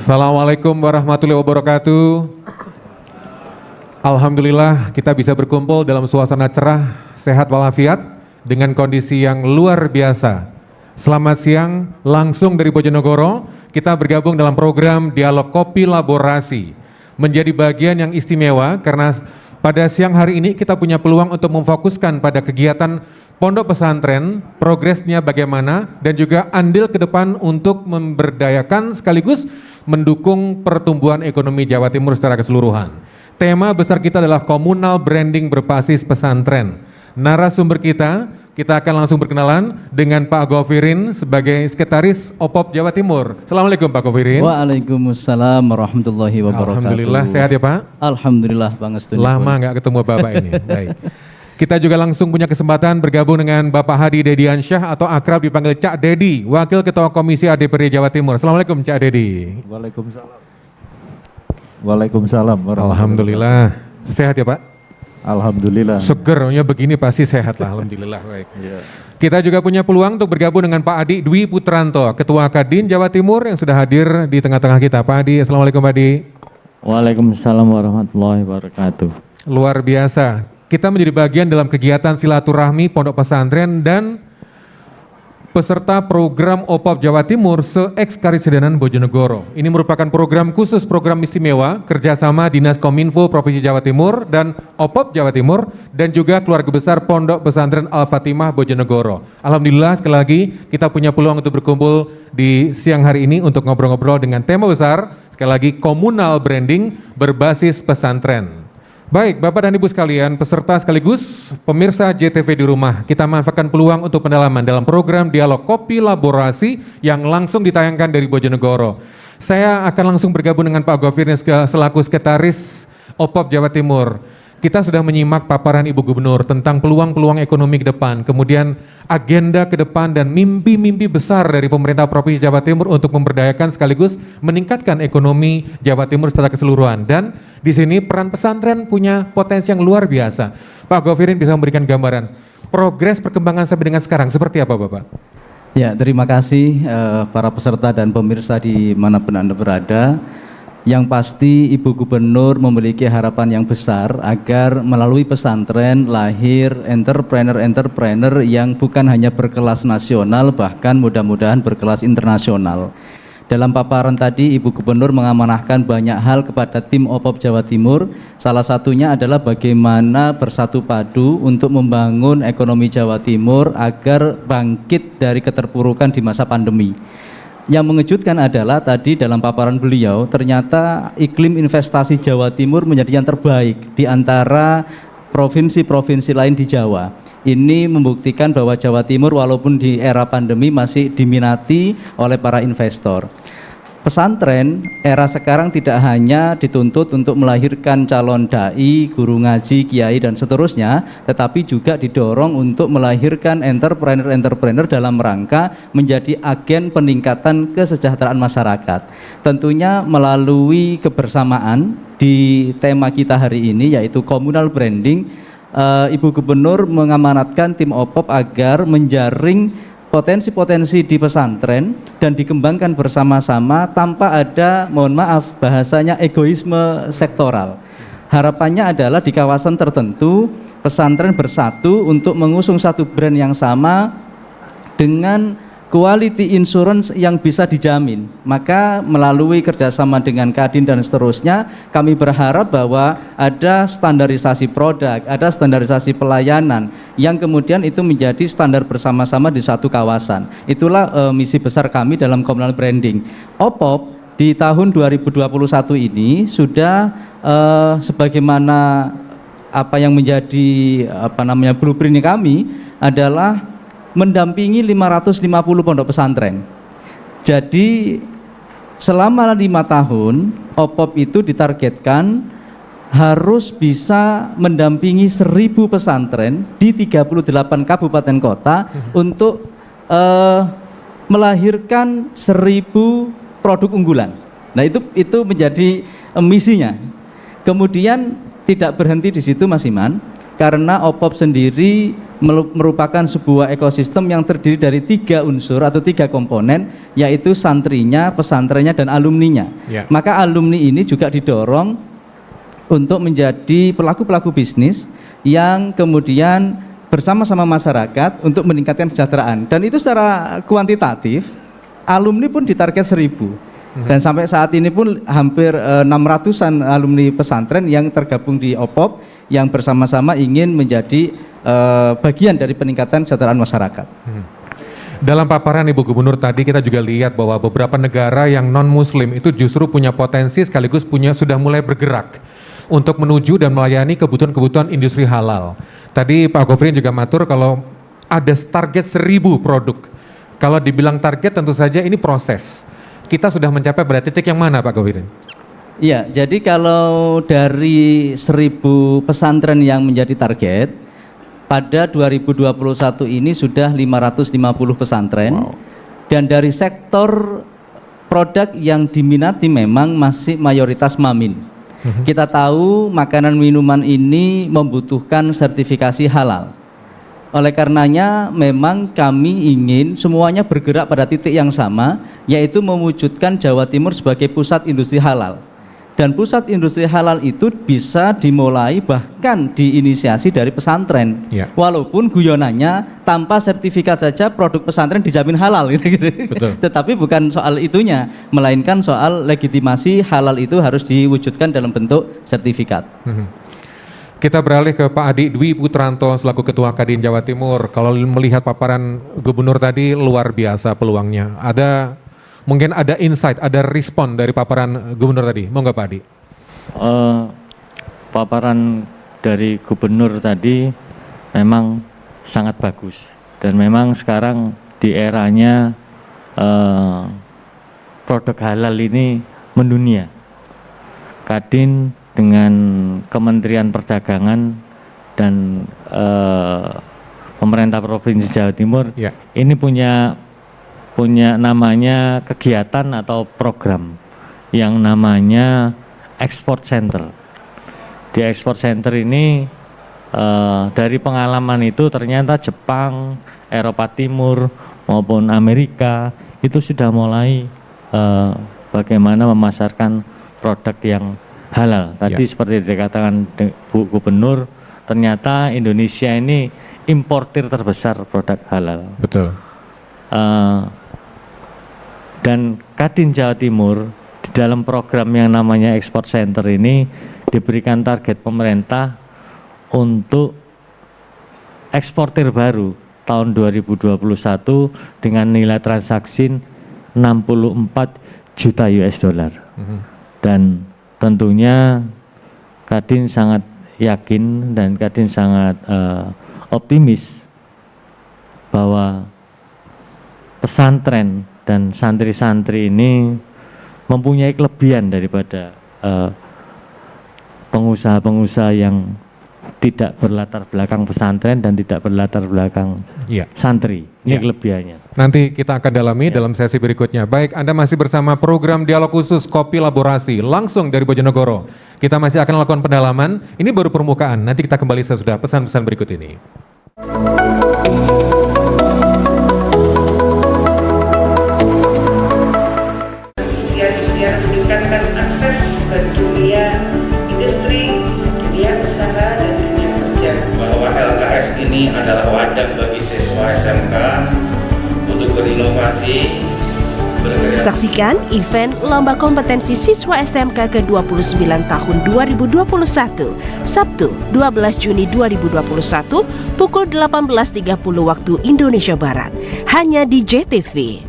Assalamualaikum warahmatullahi wabarakatuh. Alhamdulillah kita bisa berkumpul dalam suasana cerah, sehat walafiat dengan kondisi yang luar biasa. Selamat siang, langsung dari Bojonegoro, kita bergabung dalam program Dialog Kopi Laborasi. Menjadi bagian yang istimewa karena pada siang hari ini kita punya peluang untuk memfokuskan pada kegiatan pondok pesantren, progresnya bagaimana, dan juga andil ke depan untuk memberdayakan sekaligus mendukung pertumbuhan ekonomi Jawa Timur secara keseluruhan. Tema besar kita adalah komunal branding berbasis pesantren. Narasumber kita akan langsung berkenalan dengan Pak Govirin sebagai Sekretaris OPOP Jawa Timur. Assalamualaikum Pak Govirin. Waalaikumsalam warahmatullahi wabarakatuh. Alhamdulillah, sehat ya Pak? Alhamdulillah Bang Astuni. Lama nggak ketemu Bapak ini. Baik. Kita juga langsung punya kesempatan bergabung dengan Bapak Hadi Dediansyah atau akrab dipanggil Cak Dedi, Wakil Ketua Komisi ADPRD Jawa Timur. Assalamualaikum Cak Dedi. Waalaikumsalam. Waalaikumsalam. Alhamdulillah. Sehat ya Pak? Alhamdulillah. Segernya begini pasti sehat lah. Alhamdulillah. Baik. Ya. Kita juga punya peluang untuk bergabung dengan Pak Adi Dwi Putranto, Ketua Kadin Jawa Timur yang sudah hadir di tengah-tengah kita. Pak Adi, Assalamualaikum Pak Adi. Waalaikumsalam warahmatullahi wabarakatuh. Luar biasa. Kita menjadi bagian dalam kegiatan silaturahmi pondok pesantren dan peserta program OPOP Jawa Timur se-Eks Karisidenan Bojonegoro. Ini merupakan program khusus, program istimewa kerjasama Dinas Kominfo Provinsi Jawa Timur dan OPOP Jawa Timur dan juga keluarga besar Pondok Pesantren Al-Fatimah Bojonegoro. Alhamdulillah sekali lagi kita punya peluang untuk berkumpul di siang hari ini untuk ngobrol-ngobrol dengan tema besar, sekali lagi komunal branding berbasis pesantren. Baik, Bapak dan Ibu sekalian, peserta sekaligus pemirsa JTV di rumah, kita manfaatkan peluang untuk pendalaman dalam program Dialog Kopi Laborasi yang langsung ditayangkan dari Bojonegoro. Saya akan langsung bergabung dengan Pak Govirin selaku Sekretaris OPOP Jawa Timur. Kita sudah menyimak paparan Ibu Gubernur tentang peluang-peluang ekonomi ke depan, kemudian agenda ke depan dan mimpi-mimpi besar dari pemerintah Provinsi Jawa Timur untuk memberdayakan sekaligus meningkatkan ekonomi Jawa Timur secara keseluruhan. Dan di sini peran pesantren punya potensi yang luar biasa. Pak Govirin bisa memberikan gambaran progres perkembangan sampai dengan sekarang seperti apa Bapak? Ya, terima kasih para peserta dan pemirsa di manapun Anda berada. Yang pasti Ibu Gubernur memiliki harapan yang besar agar melalui pesantren lahir entrepreneur-entrepreneur yang bukan hanya berkelas nasional, bahkan mudah-mudahan berkelas internasional. Dalam paparan tadi Ibu Gubernur mengamanahkan banyak hal kepada tim OPOP Jawa Timur. Salah satunya adalah bagaimana bersatu padu untuk membangun ekonomi Jawa Timur agar bangkit dari keterpurukan di masa pandemi. Yang mengejutkan adalah tadi dalam paparan beliau ternyata iklim investasi Jawa Timur menjadi yang terbaik di antara provinsi-provinsi lain di Jawa. Ini membuktikan bahwa Jawa Timur walaupun di era pandemi masih diminati oleh para investor. Pesantren era sekarang tidak hanya dituntut untuk melahirkan calon dai, guru ngaji, kiai dan seterusnya, tetapi juga didorong untuk melahirkan entrepreneur-entrepreneur dalam rangka menjadi agen peningkatan kesejahteraan masyarakat. Tentunya melalui kebersamaan di tema kita hari ini yaitu communal branding, Ibu Gubernur mengamanatkan tim OPOP agar menjaring potensi-potensi di pesantren dan dikembangkan bersama-sama tanpa ada, mohon maaf bahasanya, egoisme sektoral. Harapannya adalah di kawasan tertentu pesantren bersatu untuk mengusung satu brand yang sama dengan quality insurance yang bisa dijamin. Maka melalui kerjasama dengan Kadin dan seterusnya, kami berharap bahwa ada standarisasi produk, ada standarisasi pelayanan yang kemudian itu menjadi standar bersama-sama di satu kawasan. Itulah misi besar kami dalam communal branding. OPOP di tahun 2021 ini sudah sebagaimana apa yang menjadi blueprint kami adalah mendampingi 550 pondok pesantren. Jadi selama 5 tahun OPOP itu ditargetkan harus bisa mendampingi 1000 pesantren di 38 kabupaten kota untuk melahirkan 1000 produk unggulan. Nah itu menjadi misinya. Kemudian tidak berhenti di situ Mas Iman. karena OPOP sendiri merupakan sebuah ekosistem yang terdiri dari 3 unsur atau 3 komponen, yaitu santrinya, pesantrennya, dan alumninya. Ya. Maka alumni ini juga didorong untuk menjadi pelaku-pelaku bisnis yang kemudian bersama-sama masyarakat untuk meningkatkan kesejahteraan. Dan itu secara kuantitatif, alumni pun ditarget 1000. Dan sampai saat ini pun hampir 600-an alumni pesantren yang tergabung di OPOP yang bersama-sama ingin menjadi bagian dari peningkatan kesejahteraan masyarakat. Dalam paparan Ibu Gubernur tadi kita juga lihat bahwa beberapa negara yang non-Muslim itu justru punya potensi sekaligus sudah mulai bergerak untuk menuju dan melayani kebutuhan-kebutuhan industri halal. Tadi Pak Gofrin juga matur kalau ada target 1000 produk. Kalau dibilang target tentu saja ini proses. Kita sudah mencapai pada titik yang mana Pak Gofrin? Iya, jadi kalau dari 1000 pesantren yang menjadi target, pada 2021 ini sudah 550 pesantren. Wow. Dan dari sektor produk yang diminati memang masih mayoritas mamin. Kita tahu makanan minuman ini membutuhkan sertifikasi halal. Oleh karenanya memang kami ingin semuanya bergerak pada titik yang sama, yaitu mewujudkan Jawa Timur sebagai pusat industri halal. Dan pusat industri halal itu bisa dimulai bahkan diinisiasi dari pesantren. Ya. Walaupun guyonannya tanpa sertifikat saja produk pesantren dijamin halal gitu. Betul. Tetapi bukan soal itunya, melainkan soal legitimasi halal itu harus diwujudkan dalam bentuk sertifikat. Kita beralih ke Pak Adi Dwi Putranto selaku Ketua Kadin Jawa Timur. Kalau melihat paparan Gubernur tadi luar biasa peluangnya. Mungkin ada insight, ada respon dari paparan Gubernur tadi. Mau nggak Pak Adi? Paparan dari Gubernur tadi memang sangat bagus. Dan memang sekarang di eranya produk halal ini mendunia. Kadin dengan Kementerian Perdagangan dan pemerintah Provinsi Jawa Timur Ya. ini punya namanya kegiatan atau program yang namanya Export Center. Di Export Center ini dari pengalaman itu ternyata Jepang, Eropa Timur maupun Amerika itu sudah mulai bagaimana memasarkan produk yang halal. Tadi seperti dikatakan Bu Gubernur, ternyata Indonesia ini importir terbesar produk halal. Betul. Dan Kadin Jawa Timur di dalam program yang namanya Export Center ini diberikan target pemerintah untuk eksportir baru tahun 2021 dengan nilai transaksi 64 juta US dollar. Dan tentunya Kadin sangat yakin dan Kadin sangat optimis bahwa pesantren dan santri-santri ini mempunyai kelebihan daripada pengusaha-pengusaha yang tidak berlatar belakang pesantren dan tidak berlatar belakang santri. Ini kelebihannya. Nanti kita akan dalami dalam sesi berikutnya. Baik, Anda masih bersama program Dialog Khusus Kopi Laborasi langsung dari Bojonegoro. Kita masih akan lakukan pendalaman. Ini baru permukaan. Nanti kita kembali sesudah pesan-pesan berikut ini. Biar meningkatkan akses ke dunia industri, dunia usaha, dan dunia kerja. Bahwa LKS ini adalah wadah bagi siswa SMK untuk berinovasi, berkreasi. Saksikan event Lomba Kompetensi Siswa SMK ke-29 tahun 2021, Sabtu 12 Juni 2021, pukul 18.30 waktu Indonesia Barat, hanya di JTV.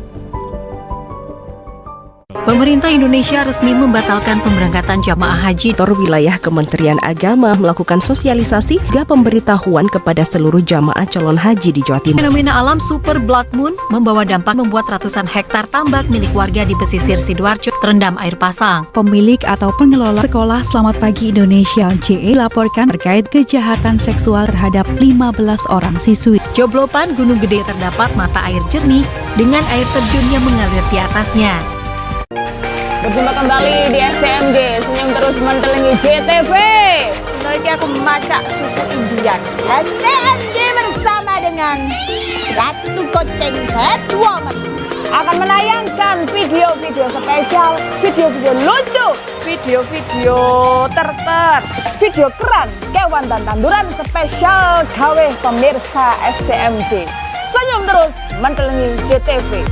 Pemerintah Indonesia resmi membatalkan pemberangkatan jamaah haji. Kantor Wilayah Kementerian Agama melakukan sosialisasi hingga pemberitahuan kepada seluruh jamaah calon haji di Jawa Timur. Fenomena alam Super Blood Moon membawa dampak membuat ratusan hektar tambak milik warga di pesisir Sidoarjo terendam air pasang. Pemilik atau pengelola sekolah Selamat Pagi Indonesia JE laporkan terkait kejahatan seksual terhadap 15 orang siswi. Joblopan Gunung Gede terdapat mata air jernih dengan air terjun yang mengalir di atasnya. Berjumpa kembali di STMJ, senyum terus mentelingi JTV. ini aku masak suku Indian. STMJ bersama dengan satu goceng dua akan menayangkan video-video spesial, video-video lucu, video-video video keren, kewan dan tanduran spesial gawe pemirsa STMJ. Senyum terus mentelengi JTV.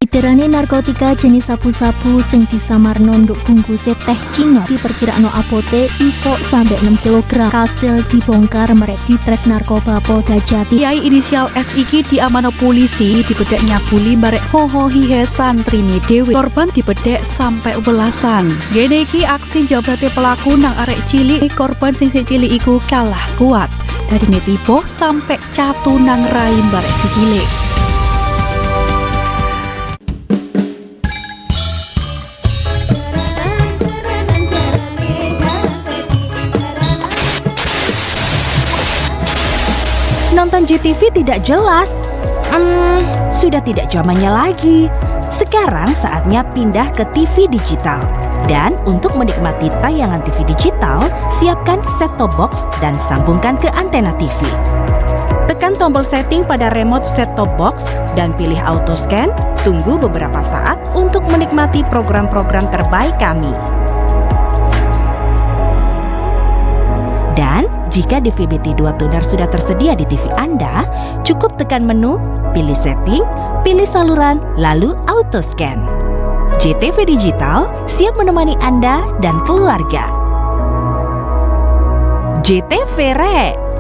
Iterane narkotika jenis sabu-sabu sing disamarno nduk bungkuse teh Cina diperkirakno apote iso sampai 6 kg. Hasil dibongkar merek Ditres Narkoba Polda Jati. Kiai inisial S iki diamanno polisi dibedek nyabuli barek hoho hihe santrine dewe. Korban dibedek sampai belasan. Gene iki aksi jabrate pelaku nang arek cilik. Korban sing cilik iku kalah kuat. Dari netipo sampai catu nang rahim barek sikile. Nonton JTV tidak jelas. Sudah tidak zamannya lagi. Sekarang saatnya pindah ke TV digital. Dan untuk menikmati tayangan TV digital, siapkan set-top box dan sambungkan ke antena TV. Tekan tombol setting pada remote set-top box dan pilih auto scan. Tunggu beberapa saat untuk menikmati program-program terbaik kami. Dan jika DVB-T2 Tuner sudah tersedia di TV Anda, cukup tekan menu, pilih setting, pilih saluran, lalu auto scan. JTV Digital siap menemani Anda dan keluarga. JTV Re.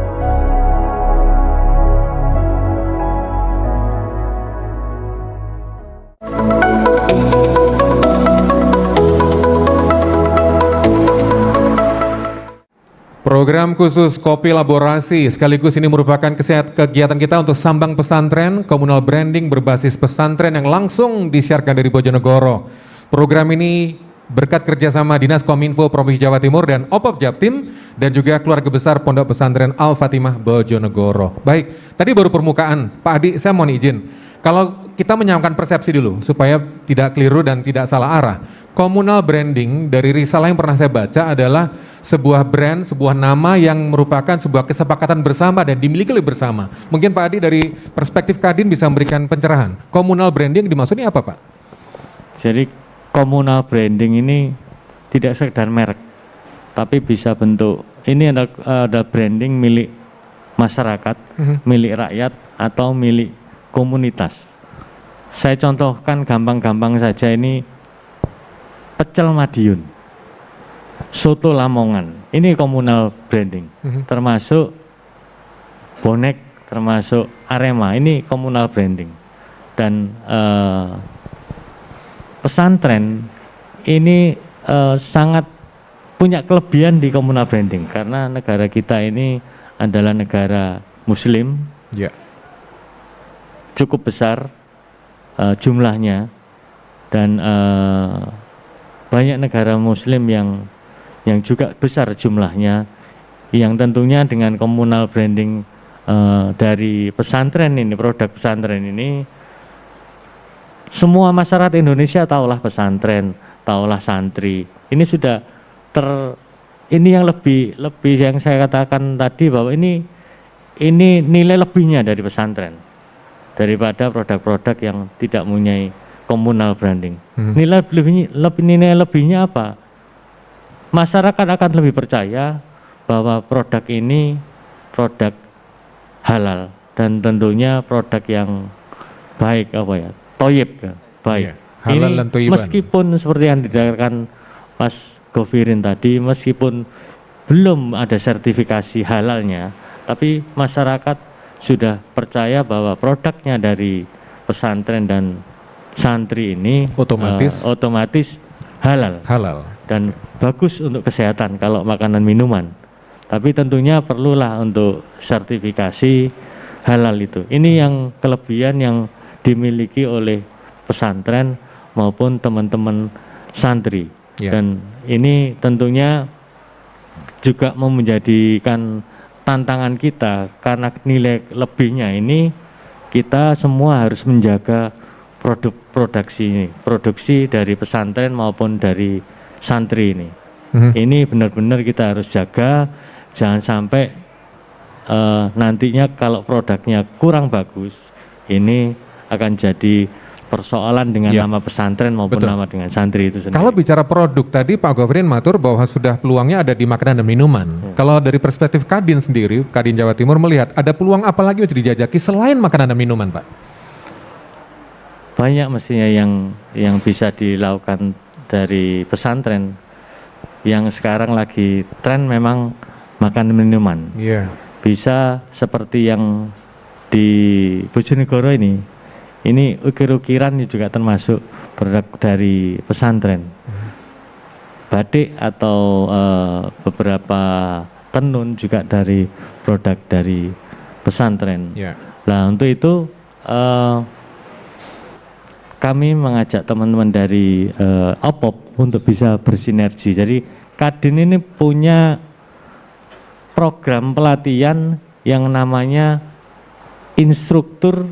Program khusus Kopi Laborasi sekaligus ini merupakan kegiatan kita untuk sambang pesantren, komunal branding berbasis pesantren yang langsung disiarkan dari Bojonegoro. Program ini berkat kerjasama Dinas Kominfo Provinsi Jawa Timur dan OPOP Japtim dan juga keluarga besar Pondok Pesantren Al-Fatimah Bojonegoro. Baik, tadi baru permukaan. Pak Adi, saya mohon izin. Kalau kita menyamakan persepsi dulu supaya tidak keliru dan tidak salah arah. Komunal branding dari risalah yang pernah saya baca adalah sebuah brand, sebuah nama yang merupakan sebuah kesepakatan bersama dan dimiliki oleh bersama. Mungkin Pak Adi dari perspektif Kadin bisa memberikan pencerahan. Komunal branding dimaksudnya apa Pak? Jadi komunal branding ini tidak sekedar merek, tapi bisa bentuk, ini ada branding milik masyarakat, milik rakyat atau milik komunitas. Saya contohkan gampang-gampang saja, ini pecel Madiun, soto Lamongan, ini komunal branding, termasuk bonek, termasuk Arema, ini komunal branding. Dan pesantren ini sangat punya kelebihan di komunal branding karena negara kita ini adalah negara Muslim, cukup besar jumlahnya, dan banyak negara Muslim yang juga besar jumlahnya, yang tentunya dengan komunal branding dari pesantren ini, produk pesantren ini, semua masyarakat Indonesia tahulah pesantren, tahulah santri. Ini sudah ini yang lebih yang saya katakan tadi bahwa ini nilai lebihnya dari pesantren daripada produk-produk yang tidak mempunyai komunal branding. Nilai lebihnya apa? Masyarakat akan lebih percaya bahwa produk ini produk halal dan tentunya produk yang baik, toyib, baik. Halal dan toyiban. Meskipun seperti yang dikatakan Mas Govirin tadi, meskipun belum ada sertifikasi halalnya, tapi masyarakat sudah percaya bahwa produknya dari pesantren dan santri ini otomatis halal dan bagus untuk kesehatan kalau makanan minuman. Tapi tentunya perlulah untuk sertifikasi halal itu. Ini yang kelebihan yang dimiliki oleh pesantren maupun teman-teman santri. Dan ini tentunya juga menjadikan tantangan kita karena nilai lebihnya ini, kita semua harus menjaga produksi dari pesantren maupun dari santri ini. Ini benar-benar kita harus jaga, jangan sampai nantinya kalau produknya kurang bagus, ini akan jadi persoalan dengan nama pesantren maupun nama dengan santri itu sendiri. Kalau bicara produk tadi Pak Gofrin matur bahwa sudah peluangnya ada di makanan dan minuman. Kalau dari perspektif Kadin sendiri, Kadin Jawa Timur melihat ada peluang apa lagi yang dijajaki selain makanan dan minuman, Pak? Banyak mestinya yang bisa dilakukan dari pesantren. Yang sekarang lagi tren memang makan minuman. Bisa seperti yang di Bojonegoro ini ukir-ukiran juga termasuk produk dari pesantren. Batik atau beberapa tenun juga dari produk dari pesantren. Nah untuk itu kami mengajak teman-teman dari OPOP untuk bisa bersinergi. Jadi Kadin ini punya program pelatihan yang namanya instruktur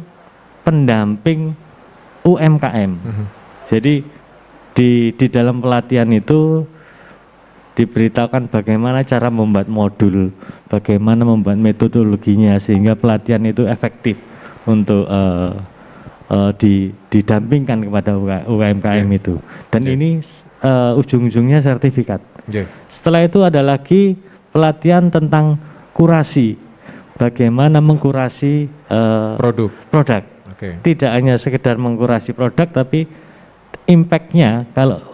pendamping UMKM. Jadi di dalam pelatihan itu diberitakan bagaimana cara membuat modul, bagaimana membuat metodologinya sehingga pelatihan itu efektif untuk didampingkan kepada UMKM itu. Dan ini ujung-ujungnya sertifikat. Setelah itu ada lagi pelatihan tentang kurasi, bagaimana mengkurasi produk. Tidak hanya sekedar mengkurasi produk, tapi impact-nya kalau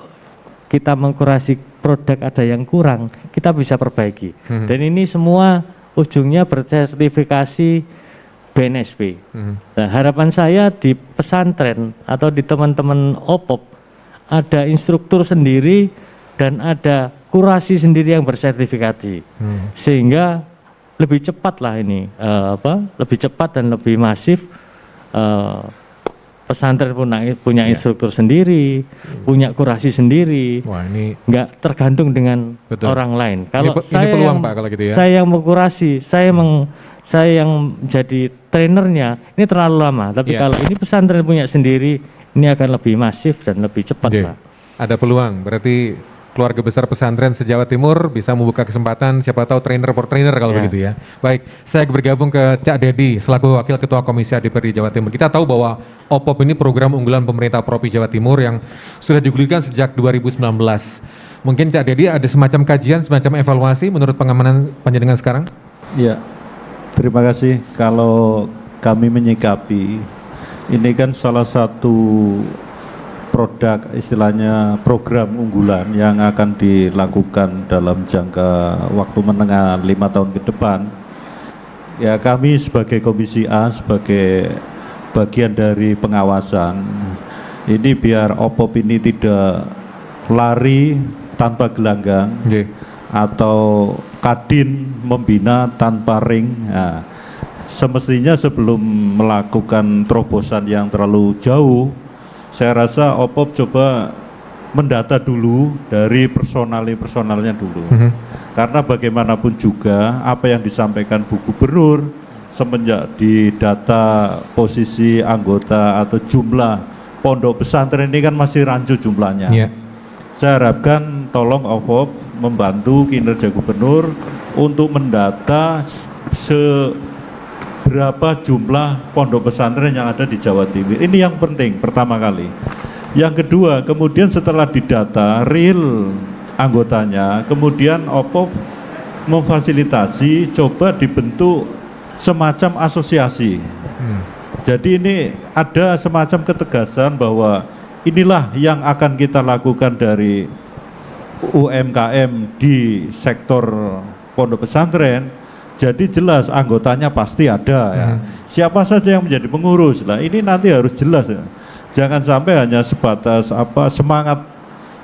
kita mengkurasi produk ada yang kurang, kita bisa perbaiki. Dan ini semua ujungnya bersertifikasi BNSP. Nah, harapan saya di pesantren atau di teman-teman OPOP ada instruktur sendiri dan ada kurasi sendiri yang bersertifikasi, sehingga lebih cepat lah ini, lebih cepat dan lebih masif. Pesantren punya instruktur sendiri, punya kurasi sendiri. Wah, ini nggak tergantung dengan orang lain. Kalau ini peluang, Pak, kalau gitu ya. Saya yang mengkurasi, saya yang jadi trainernya, ini terlalu lama. Tapi kalau ini pesantren punya sendiri, ini akan lebih masif dan lebih cepat, Pak. Ada peluang, berarti keluarga besar pesantren se-Jawa Timur bisa membuka kesempatan, siapa tahu trainer for trainer kalau begitu ya. Baik, saya bergabung ke Cak Dedi selaku Wakil Ketua Komisi DPRD Jawa Timur. Kita tahu bahwa OPOP ini program unggulan pemerintah Provinsi Jawa Timur yang sudah digulirkan sejak 2019. Mungkin Cak Dedi ada semacam kajian, semacam evaluasi menurut pengamanan panjenengan sekarang? Ya, terima kasih. Kalau kami menyikapi, ini kan salah satu produk istilahnya program unggulan yang akan dilakukan dalam jangka waktu menengah 5 tahun ke depan. Ya kami sebagai Komisi A, sebagai bagian dari pengawasan, ini biar OPOP ini tidak lari tanpa gelanggang atau Kadin membina tanpa ring. Nah, semestinya sebelum melakukan terobosan yang terlalu jauh, saya rasa OPOP coba mendata dulu dari personalnya dulu. Karena bagaimanapun juga apa yang disampaikan Bu Gubernur semenjak di data posisi anggota atau jumlah pondok pesantren ini kan masih rancu jumlahnya. Saya harapkan tolong OPOP membantu kinerja Gubernur untuk mendata berapa jumlah pondok pesantren yang ada di Jawa Timur. Ini yang penting pertama kali. Yang kedua, kemudian setelah didata real anggotanya, kemudian OPOP memfasilitasi coba dibentuk semacam asosiasi. Jadi ini ada semacam ketegasan bahwa inilah yang akan kita lakukan dari UMKM di sektor pondok pesantren. Jadi jelas anggotanya pasti ada ya. Siapa saja yang menjadi pengurus. Nah, ini nanti harus jelas ya. Jangan sampai hanya sebatas semangat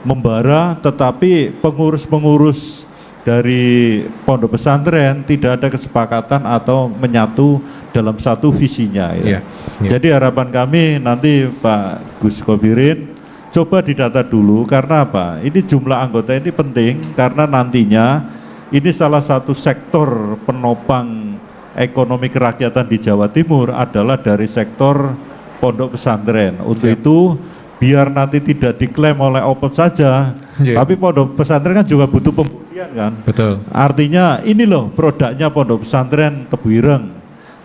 membara tetapi pengurus-pengurus dari pondok pesantren tidak ada kesepakatan atau menyatu dalam satu visinya ya. Jadi harapan kami nanti Pak Gus Kobirin coba didata dulu karena apa? Ini jumlah anggota ini penting karena nantinya ini salah satu sektor penopang ekonomi kerakyatan di Jawa Timur adalah dari sektor pondok pesantren. Untuk itu biar nanti tidak diklaim oleh OPOP saja, Tapi pondok pesantren kan juga butuh pembuktian kan. Betul. Artinya ini loh produknya pondok pesantren Tebu Ireng.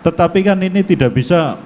Tetapi kan ini tidak bisa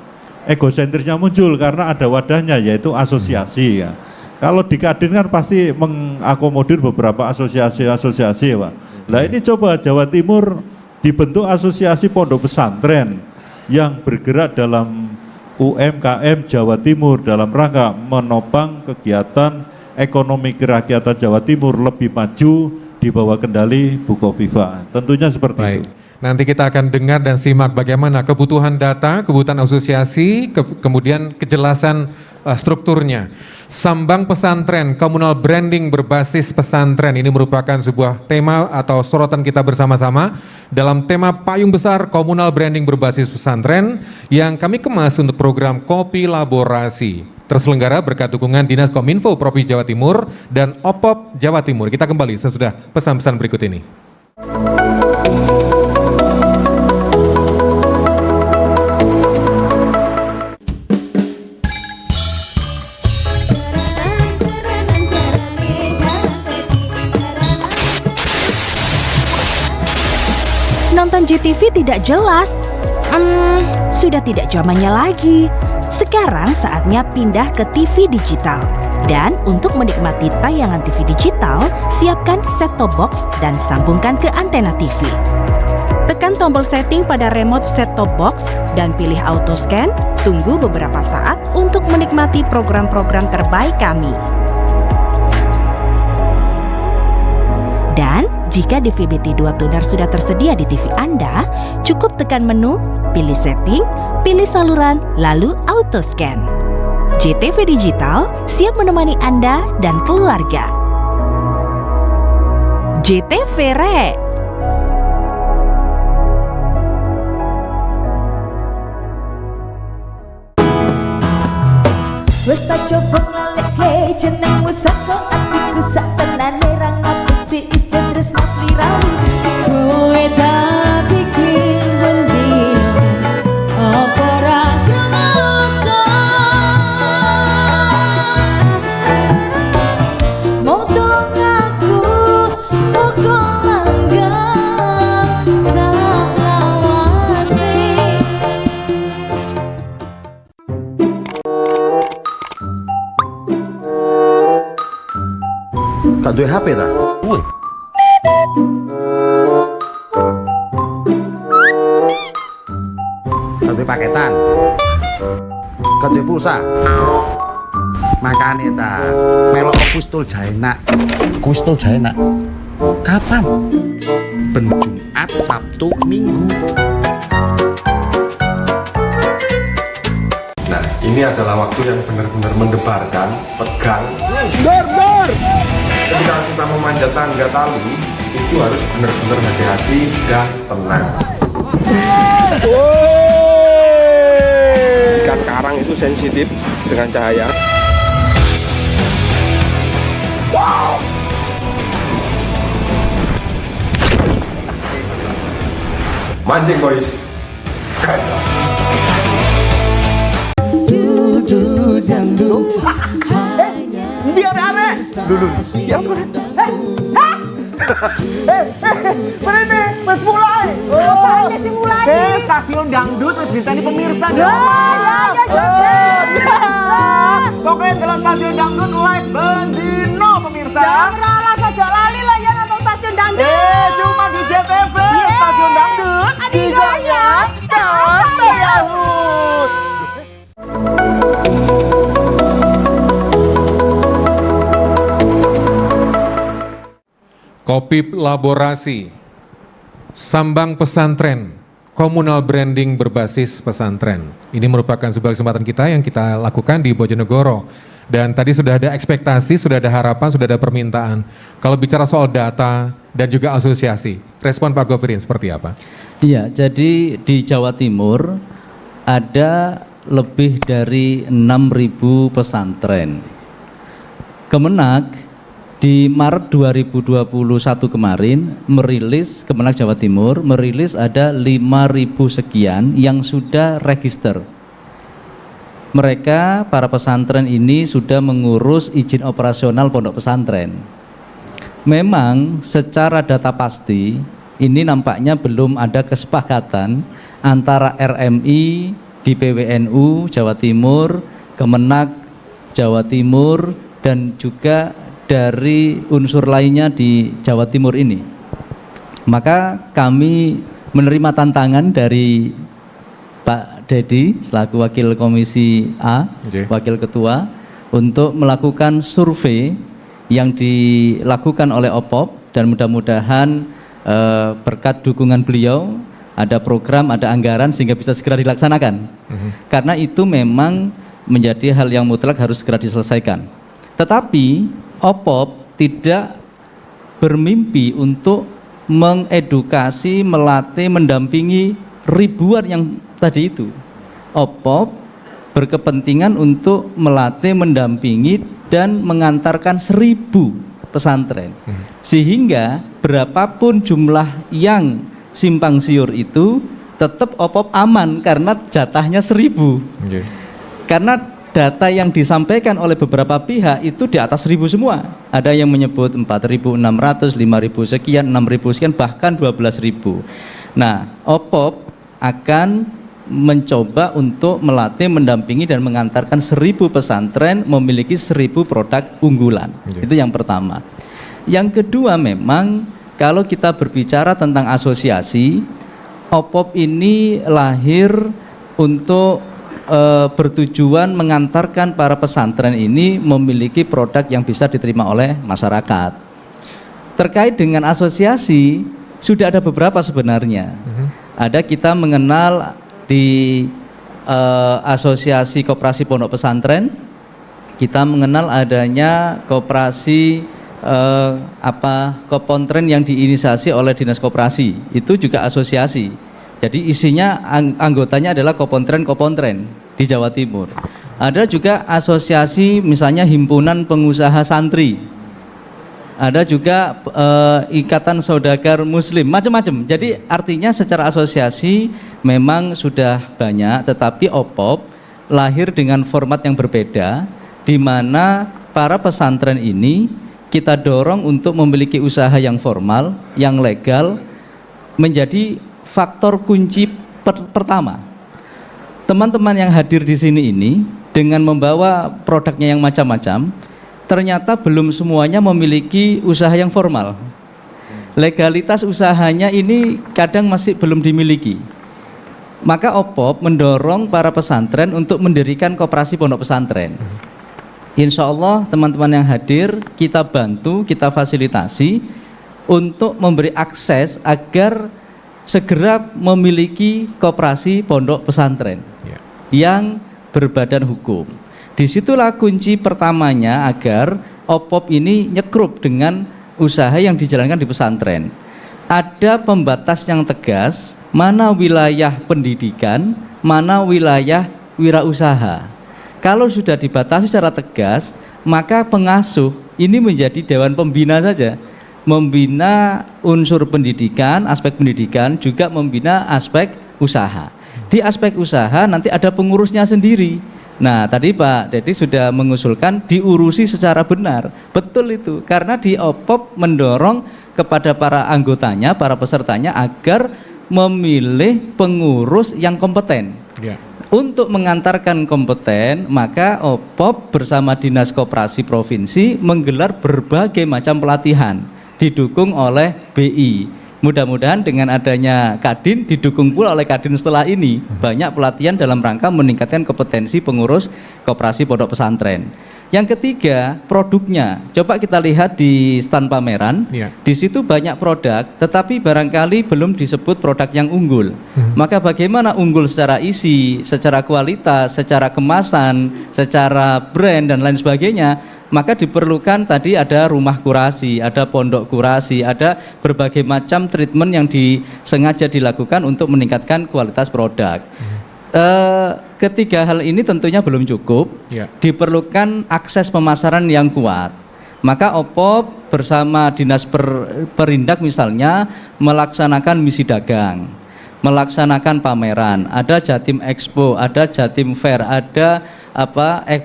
egosentrisnya muncul karena ada wadahnya yaitu asosiasi ya. Kalau di Kadin kan pasti mengakomodir beberapa asosiasi-asosiasi Pak. Nah ini coba Jawa Timur dibentuk asosiasi pondok pesantren yang bergerak dalam UMKM Jawa Timur dalam rangka menopang kegiatan ekonomi kerakyatan Jawa Timur lebih maju di bawah kendali Bukoviva. Tentunya seperti itu. Nanti kita akan dengar dan simak bagaimana kebutuhan data, kebutuhan asosiasi, kemudian kejelasan strukturnya. Sambang pesantren, komunal branding berbasis pesantren. Ini merupakan sebuah tema atau sorotan kita bersama-sama dalam tema payung besar komunal branding berbasis pesantren yang kami kemas untuk program Kopi Laborasi. Terselenggara berkat dukungan Dinas Kominfo Provinsi Jawa Timur dan OPOP Jawa Timur. Kita kembali sesudah pesan-pesan berikut ini. Nonton JTV tidak jelas. Sudah tidak zamannya lagi. Sekarang saatnya pindah ke TV digital. Dan untuk menikmati tayangan TV digital, siapkan set-top box dan sambungkan ke antena TV. Tekan tombol setting pada remote set-top box dan pilih auto scan. Tunggu beberapa saat untuk menikmati program-program terbaik kami. Dan jika DVB-T2 Tuner sudah tersedia di TV Anda, cukup tekan menu, pilih setting, pilih saluran, lalu auto scan. JTV Digital siap menemani Anda dan keluarga. JTV Re. Wes tak coba ngaleke jenengmu saka atiku sak tenane ra ngapesi isi tresno sliramu. Kowe tak pikir bendino apa ra krasa. Mau dong aku pokok langgang sak lawase. Gak duwe HP ta? Woi. Gak duwe paketan. Gak duwe pulsa. Makane ta, melok Kustul Jaenak. Kustul Jaenak. Kapan? Ben Jumat, Sabtu, Minggu. Nah, ini adalah waktu yang benar-benar mendebarkan, tegang. Dor! Ketika kita memanjat tangga tali, itu harus benar-benar hati-hati dan tenang. Ikan karang itu sensitif dengan cahaya. Wow. Mancing boys. Gagal. Dia are. Dulu. Yang Berene, wis mulai. Oh, sing mulai. Stasiun dangdut terus ditani pemirsa. Ya. Pokoknya kalau stasiun dangdut live bendino pemirsa. Jangan saja lali lah ya nonton stasiun dangdut. Cuma di JTV stasiun dangdut. Digoyang dan Yahud. Kopi Laborasi, Sambang Pesantren, komunal branding berbasis pesantren. Ini merupakan sebuah kesempatan kita yang kita lakukan di Bojonegoro. Dan tadi sudah ada ekspektasi, sudah ada harapan, sudah ada permintaan. Kalau bicara soal data dan juga asosiasi, respon Pak Govirin seperti apa? Iya, jadi di Jawa Timur ada lebih dari 6.000 pesantren. Kemenak di Maret 2021 kemarin merilis, Kemenak Jawa Timur merilis ada 5.000 sekian yang sudah register. Mereka para pesantren ini sudah mengurus izin operasional pondok pesantren. memang secara data pasti ini nampaknya belum ada kesepakatan antara RMI di PWNU Jawa Timur, Kemenak Jawa Timur, dan juga dari unsur lainnya di Jawa Timur ini. Maka kami menerima tantangan dari Pak Dedi selaku Wakil Komisi A, Wakil Ketua, untuk melakukan survei yang dilakukan oleh OPOP, dan mudah-mudahan berkat dukungan beliau ada program, ada anggaran sehingga bisa segera dilaksanakan. Karena itu memang menjadi hal yang mutlak harus segera diselesaikan. Tetapi OPOP tidak bermimpi untuk mengedukasi, melatih, mendampingi ribuan yang tadi itu. OPOP berkepentingan untuk melatih, mendampingi, dan mengantarkan 1000 pesantren. Sehingga berapapun jumlah yang simpang siur itu tetap OPOP aman karena jatahnya 1000. Karena data yang disampaikan oleh beberapa pihak itu di atas 1000 semua. Ada yang menyebut 4.600, 5.000 sekian, 6.000 sekian, bahkan 12.000. Nah, OPOP akan mencoba untuk melatih, mendampingi, dan mengantarkan 1000 pesantren memiliki 1000 produk unggulan. Itu yang pertama. Yang kedua, memang kalau kita berbicara tentang asosiasi, OPOP ini lahir untuk bertujuan mengantarkan para pesantren ini memiliki produk yang bisa diterima oleh masyarakat. Terkait dengan asosiasi, sudah ada beberapa sebenarnya. Ada kita mengenal di Asosiasi Koperasi Pondok Pesantren, kita mengenal adanya koperasi Kopontren yang diinisiasi oleh Dinas Koperasi, itu juga asosiasi. Jadi isinya anggotanya adalah Kopontren di Jawa Timur. Ada juga asosiasi misalnya Himpunan Pengusaha Santri. Ada juga Ikatan Saudagar Muslim, macam-macam. Jadi artinya secara asosiasi memang sudah banyak, tetapi OPOP lahir dengan format yang berbeda, di mana para pesantren ini kita dorong untuk memiliki usaha yang formal, yang legal, menjadi faktor kunci pertama. Teman-teman yang hadir di sini ini dengan membawa produknya yang macam-macam, ternyata belum semuanya memiliki usaha yang formal. Legalitas usahanya ini kadang masih belum dimiliki. Maka OPOP mendorong para pesantren untuk mendirikan koperasi pondok pesantren. Insya Allah teman-teman yang hadir kita bantu, kita fasilitasi untuk memberi akses agar segera memiliki koperasi pondok pesantren yang berbadan hukum. Disitulah kunci pertamanya agar OPOP ini nyekrup dengan usaha yang dijalankan di pesantren. Ada pembatas yang tegas, mana wilayah pendidikan, mana wilayah wirausaha. Kalau sudah dibatasi secara tegas, maka pengasuh ini menjadi dewan pembina saja. Membina unsur pendidikan, aspek pendidikan, juga membina aspek usaha. Di aspek usaha nanti ada pengurusnya sendiri. Nah, tadi Pak Dedi sudah mengusulkan diurusi secara benar. Betul itu, karena di OPOP mendorong kepada para anggotanya, para pesertanya agar memilih pengurus yang kompeten. Untuk mengantarkan kompeten, maka OPOP bersama Dinas Koperasi Provinsi menggelar berbagai macam pelatihan, didukung oleh BI. Mudah-mudahan dengan adanya Kadin, didukung pula oleh Kadin setelah ini, banyak pelatihan dalam rangka meningkatkan kompetensi pengurus koperasi pondok pesantren. Yang ketiga, produknya. Coba kita lihat di stand pameran, di situ banyak produk, tetapi barangkali belum disebut produk yang unggul. Maka bagaimana unggul secara isi, secara kualitas, secara kemasan, secara brand dan lain sebagainya? Maka diperlukan tadi ada rumah kurasi, ada pondok kurasi, ada berbagai macam treatment yang disengaja dilakukan untuk meningkatkan kualitas produk. Ketiga hal ini tentunya belum cukup, diperlukan akses pemasaran yang kuat. Maka OPOP bersama Dinas Perindak misalnya melaksanakan misi dagang, melaksanakan pameran, ada Jatim Expo, ada Jatim Fair, ada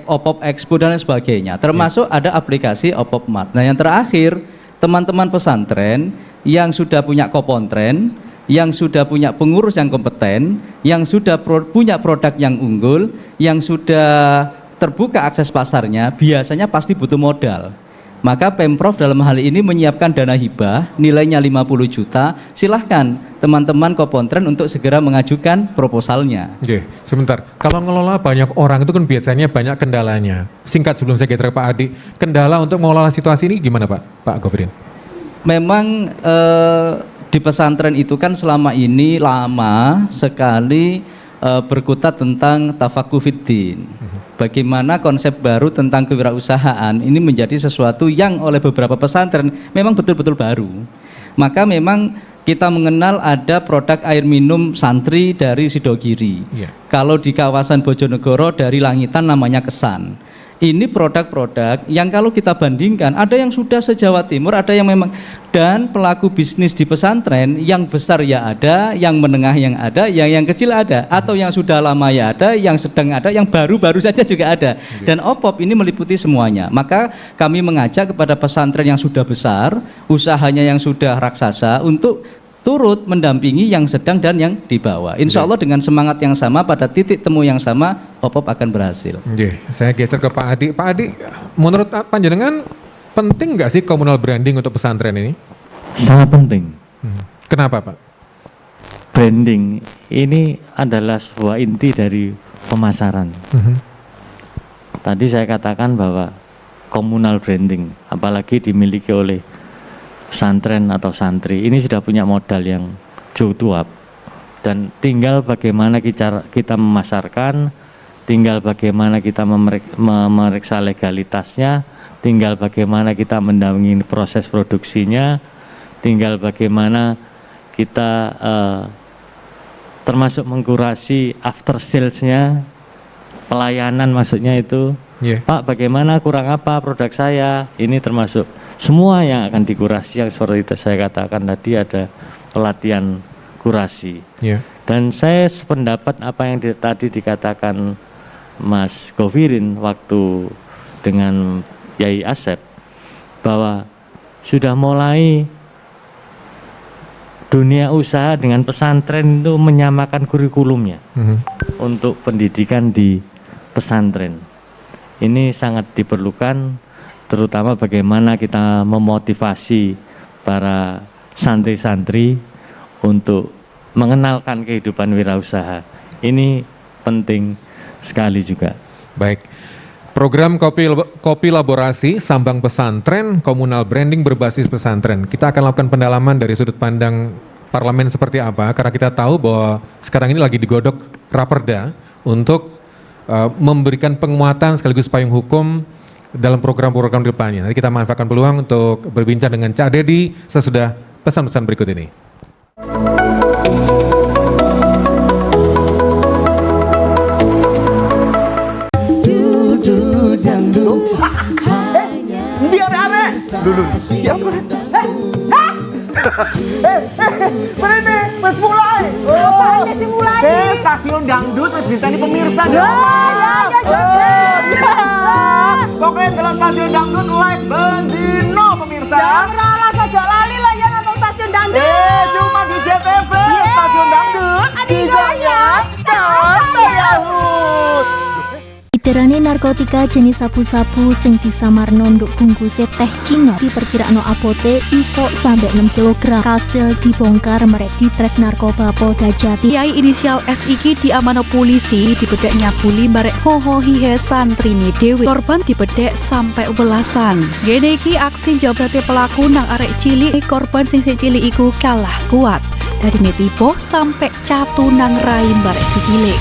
OPOP Expo dan lain sebagainya, termasuk ada aplikasi OPOP Mart. Nah yang terakhir teman-teman pesantren yang sudah punya kopontren, yang sudah punya pengurus yang kompeten, yang sudah punya produk yang unggul, yang sudah terbuka akses pasarnya, biasanya pasti butuh modal. Maka Pemprov dalam hal ini menyiapkan dana hibah nilainya 50 juta. Silahkan teman-teman kopontren untuk segera mengajukan proposalnya. Oke, sebentar. Kalau ngelola banyak orang itu kan biasanya banyak kendalanya. Singkat sebelum saya geser ke Pak Adi, kendala untuk mengelola situasi ini gimana Pak Govirin? Memang di pesantren itu kan selama ini lama sekali berkutat tentang tafakuh fiddin. Bagaimana konsep baru tentang kewirausahaan ini menjadi sesuatu yang oleh beberapa pesantren memang betul-betul baru. Maka memang kita mengenal ada produk air minum santri dari Sidogiri. Kalau di kawasan Bojonegoro dari Langitan namanya Kesan. Ini produk-produk yang kalau kita bandingkan ada yang sudah se-Jawa Timur, ada yang memang, dan pelaku bisnis di pesantren yang besar ya ada, yang menengah yang ada, yang kecil ada, atau yang sudah lama ya ada, yang sedang ada, yang baru-baru saja juga ada. Dan OPOP ini meliputi semuanya. Maka kami mengajak kepada pesantren yang sudah besar, usahanya yang sudah raksasa untuk turut mendampingi yang sedang dan yang di bawah. Insya Allah dengan semangat yang sama, pada titik temu yang sama, OPOP akan berhasil. Saya geser ke Pak Adi. Pak Adi, menurut panjenengan penting nggak sih communal branding untuk pesantren ini? Sangat penting. Kenapa Pak? Branding ini adalah sebuah inti dari pemasaran. Tadi saya katakan bahwa communal branding, apalagi dimiliki oleh pesantren atau santri, ini sudah punya modal yang cukup, dan tinggal bagaimana kita memasarkan, tinggal bagaimana kita memeriksa legalitasnya, tinggal bagaimana kita mendampingi proses produksinya, tinggal bagaimana kita termasuk mengkurasi after salesnya, pelayanan maksudnya itu. Pak, bagaimana kurang apa produk saya, ini termasuk semua yang akan dikurasi, yang seperti itu saya katakan tadi, ada pelatihan kurasi. Dan saya sependapat apa yang tadi dikatakan Mas Govirin waktu dengan Yai Asep, bahwa sudah mulai dunia usaha dengan pesantren itu menyamakan kurikulumnya untuk pendidikan di pesantren. Ini sangat diperlukan, terutama bagaimana kita memotivasi para santri-santri untuk mengenalkan kehidupan wirausaha. Ini penting sekali juga. Baik. Program kopi laborasi Sambang Pesantren, Komunal Branding berbasis pesantren. Kita akan lakukan pendalaman dari sudut pandang parlemen seperti apa, karena kita tahu bahwa sekarang ini lagi digodok Raperda untuk memberikan penguatan sekaligus payung hukum dalam program-program depannya. Nanti kita manfaatkan peluang untuk berbincang dengan Cak Dedi sesudah pesan-pesan berikut ini. Dia are dulu. Ya Berene, wis mulai. Apaan sih mulai? Stasiun dangdut wis ditani pemirsa. Ya. Pokoknya kalau stasiun dangdut live bendino pemirsa. Jangan saja lali lah ya nonton stasiun dangdut. Cuma di JTV stasiun dangdut. Adigonya Yahud. Iterane narkotika jenis sabu-sabu sing disamarno nduk bungkuse teh Cina diperkirakno apote iso sampai 6 kg. Kasil dibongkar merek Ditres Narkoba Polda Jati. Kiai inisial SIK diamanno polisi dibedek nyabuli barek hoho hihe santrine dewe. Korban dibedek sampai belasan. Gene iki aksi jabrate pelaku nang arek cilik. Korban sing cilik iku kalah kuat. Dari netipo sampai catu nang rahim barek sikile.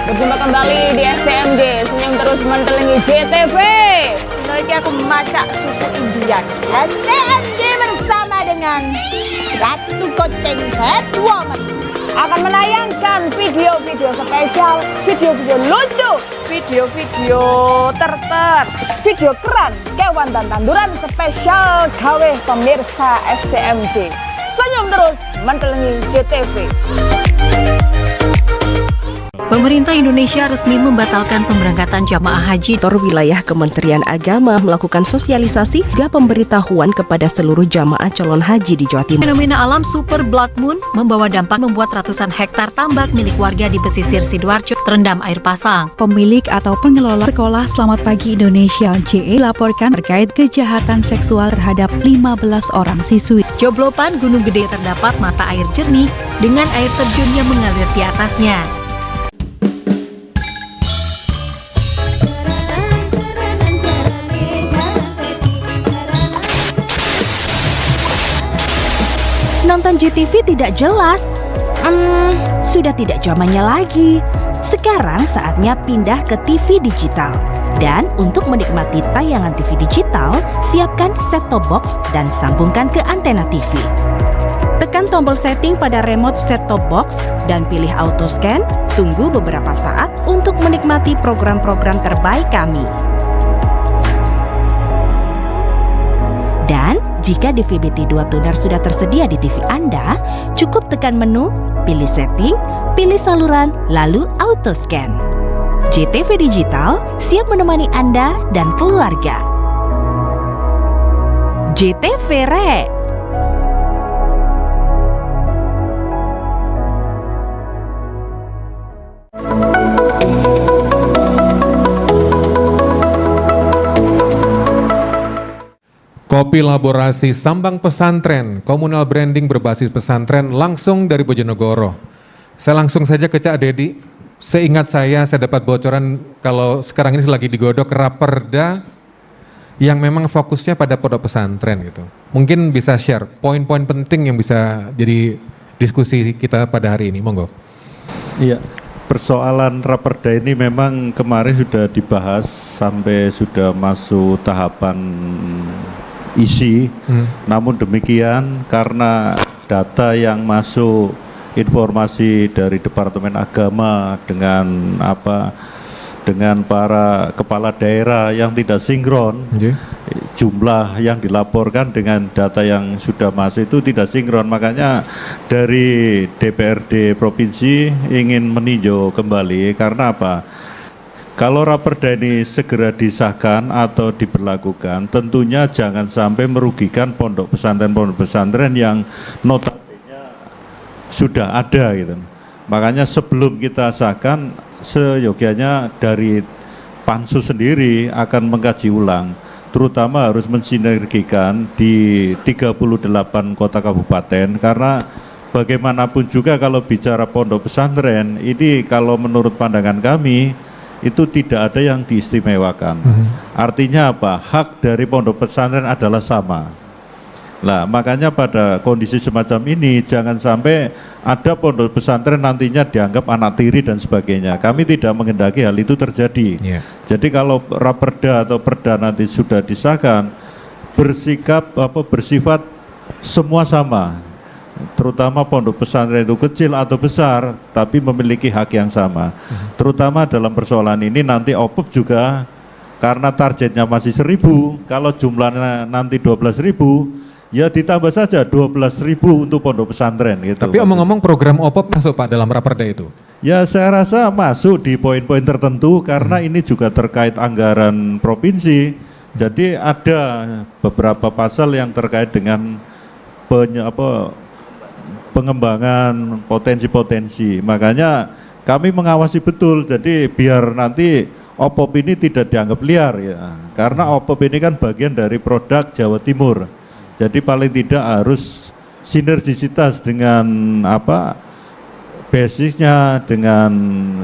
Berjumpa kembali di STMJ, senyum terus mentelingi JTV. Nanti aku masak suku Indian. STMJ bersama dengan Ratu Koceng Headwoman akan menayangkan video-video spesial, video-video lucu, video-video video keren, kewan dan tanduran spesial gawe pemirsa STMJ. Senyum terus mentelingi JTV. Pemerintah Indonesia resmi membatalkan pemberangkatan jamaah haji. Kantor wilayah Kementerian Agama melakukan sosialisasi hingga pemberitahuan kepada seluruh jamaah calon haji di Jawa Timur. Fenomena alam super blood moon membawa dampak membuat ratusan hektar tambak milik warga di pesisir Sidoarjo terendam air pasang. Pemilik atau pengelola sekolah Selamat Pagi Indonesia JE laporkan terkait kejahatan seksual terhadap 15 orang siswi. Joblopan Gunung Gede terdapat mata air jernih dengan air terjun yang mengalir di atasnya. Nonton JTV tidak jelas. Sudah tidak zamannya lagi. Sekarang saatnya pindah ke TV digital. Dan untuk menikmati tayangan TV digital, siapkan set-top box dan sambungkan ke antena TV. Tekan tombol setting pada remote set-top box dan pilih auto scan. Tunggu beberapa saat untuk menikmati program-program terbaik kami. Dan jika DVB-T 2 tuner sudah tersedia di TV Anda, cukup tekan menu, pilih setting, pilih saluran, lalu auto scan. JTV Digital siap menemani Anda dan keluarga. JTV Re. Kopi laborasi Sambang Pesantren, komunal branding berbasis pesantren langsung dari Bojonegoro. Saya langsung saja ke Cak Dedi. Seingat saya dapat bocoran kalau sekarang ini lagi digodok Raperda yang memang fokusnya pada pondok pesantren gitu. Mungkin bisa share poin-poin penting yang bisa jadi diskusi kita pada hari ini, monggo. Iya, persoalan Raperda ini memang kemarin sudah dibahas sampai sudah masuk tahapan isi. Namun demikian karena data yang masuk informasi dari Departemen Agama dengan para kepala daerah yang tidak sinkron, jumlah yang dilaporkan dengan data yang sudah masuk itu tidak sinkron. Makanya dari DPRD Provinsi ingin meninjau kembali karena apa? Kalau Raperda ini segera disahkan atau diberlakukan, tentunya jangan sampai merugikan pondok pesantren yang notabene sudah ada gitu. Makanya sebelum kita sahkan, seyogianya dari Pansus sendiri akan mengkaji ulang, terutama harus mensinergikan di 38 kota kabupaten, karena bagaimanapun juga kalau bicara pondok pesantren, ini kalau menurut pandangan kami, itu tidak ada yang diistimewakan. Artinya apa? Hak dari pondok pesantren adalah sama. Nah, makanya pada kondisi semacam ini jangan sampai ada pondok pesantren nantinya dianggap anak tiri dan sebagainya. Kami tidak menghendaki hal itu terjadi. Jadi kalau Raperda atau Perda nanti sudah disahkan, bersifat semua sama. Terutama pondok pesantren itu kecil atau besar, tapi memiliki hak yang sama. Terutama dalam persoalan ini nanti OPEP juga, karena targetnya masih 1.000, kalau jumlahnya nanti 12.000, ya ditambah saja 12.000 untuk pondok pesantren gitu. Tapi omong-omong program OPEP masuk Pak dalam Raperda itu? Ya saya rasa masuk di poin-poin tertentu karena ini juga terkait anggaran provinsi. Jadi ada beberapa pasal yang terkait dengan pengembangan potensi-potensi. Makanya kami mengawasi betul. Jadi biar nanti OPOP ini tidak dianggap liar ya. Karena OPOP ini kan bagian dari produk Jawa Timur. Jadi paling tidak harus sinergisitas dengan basisnya, dengan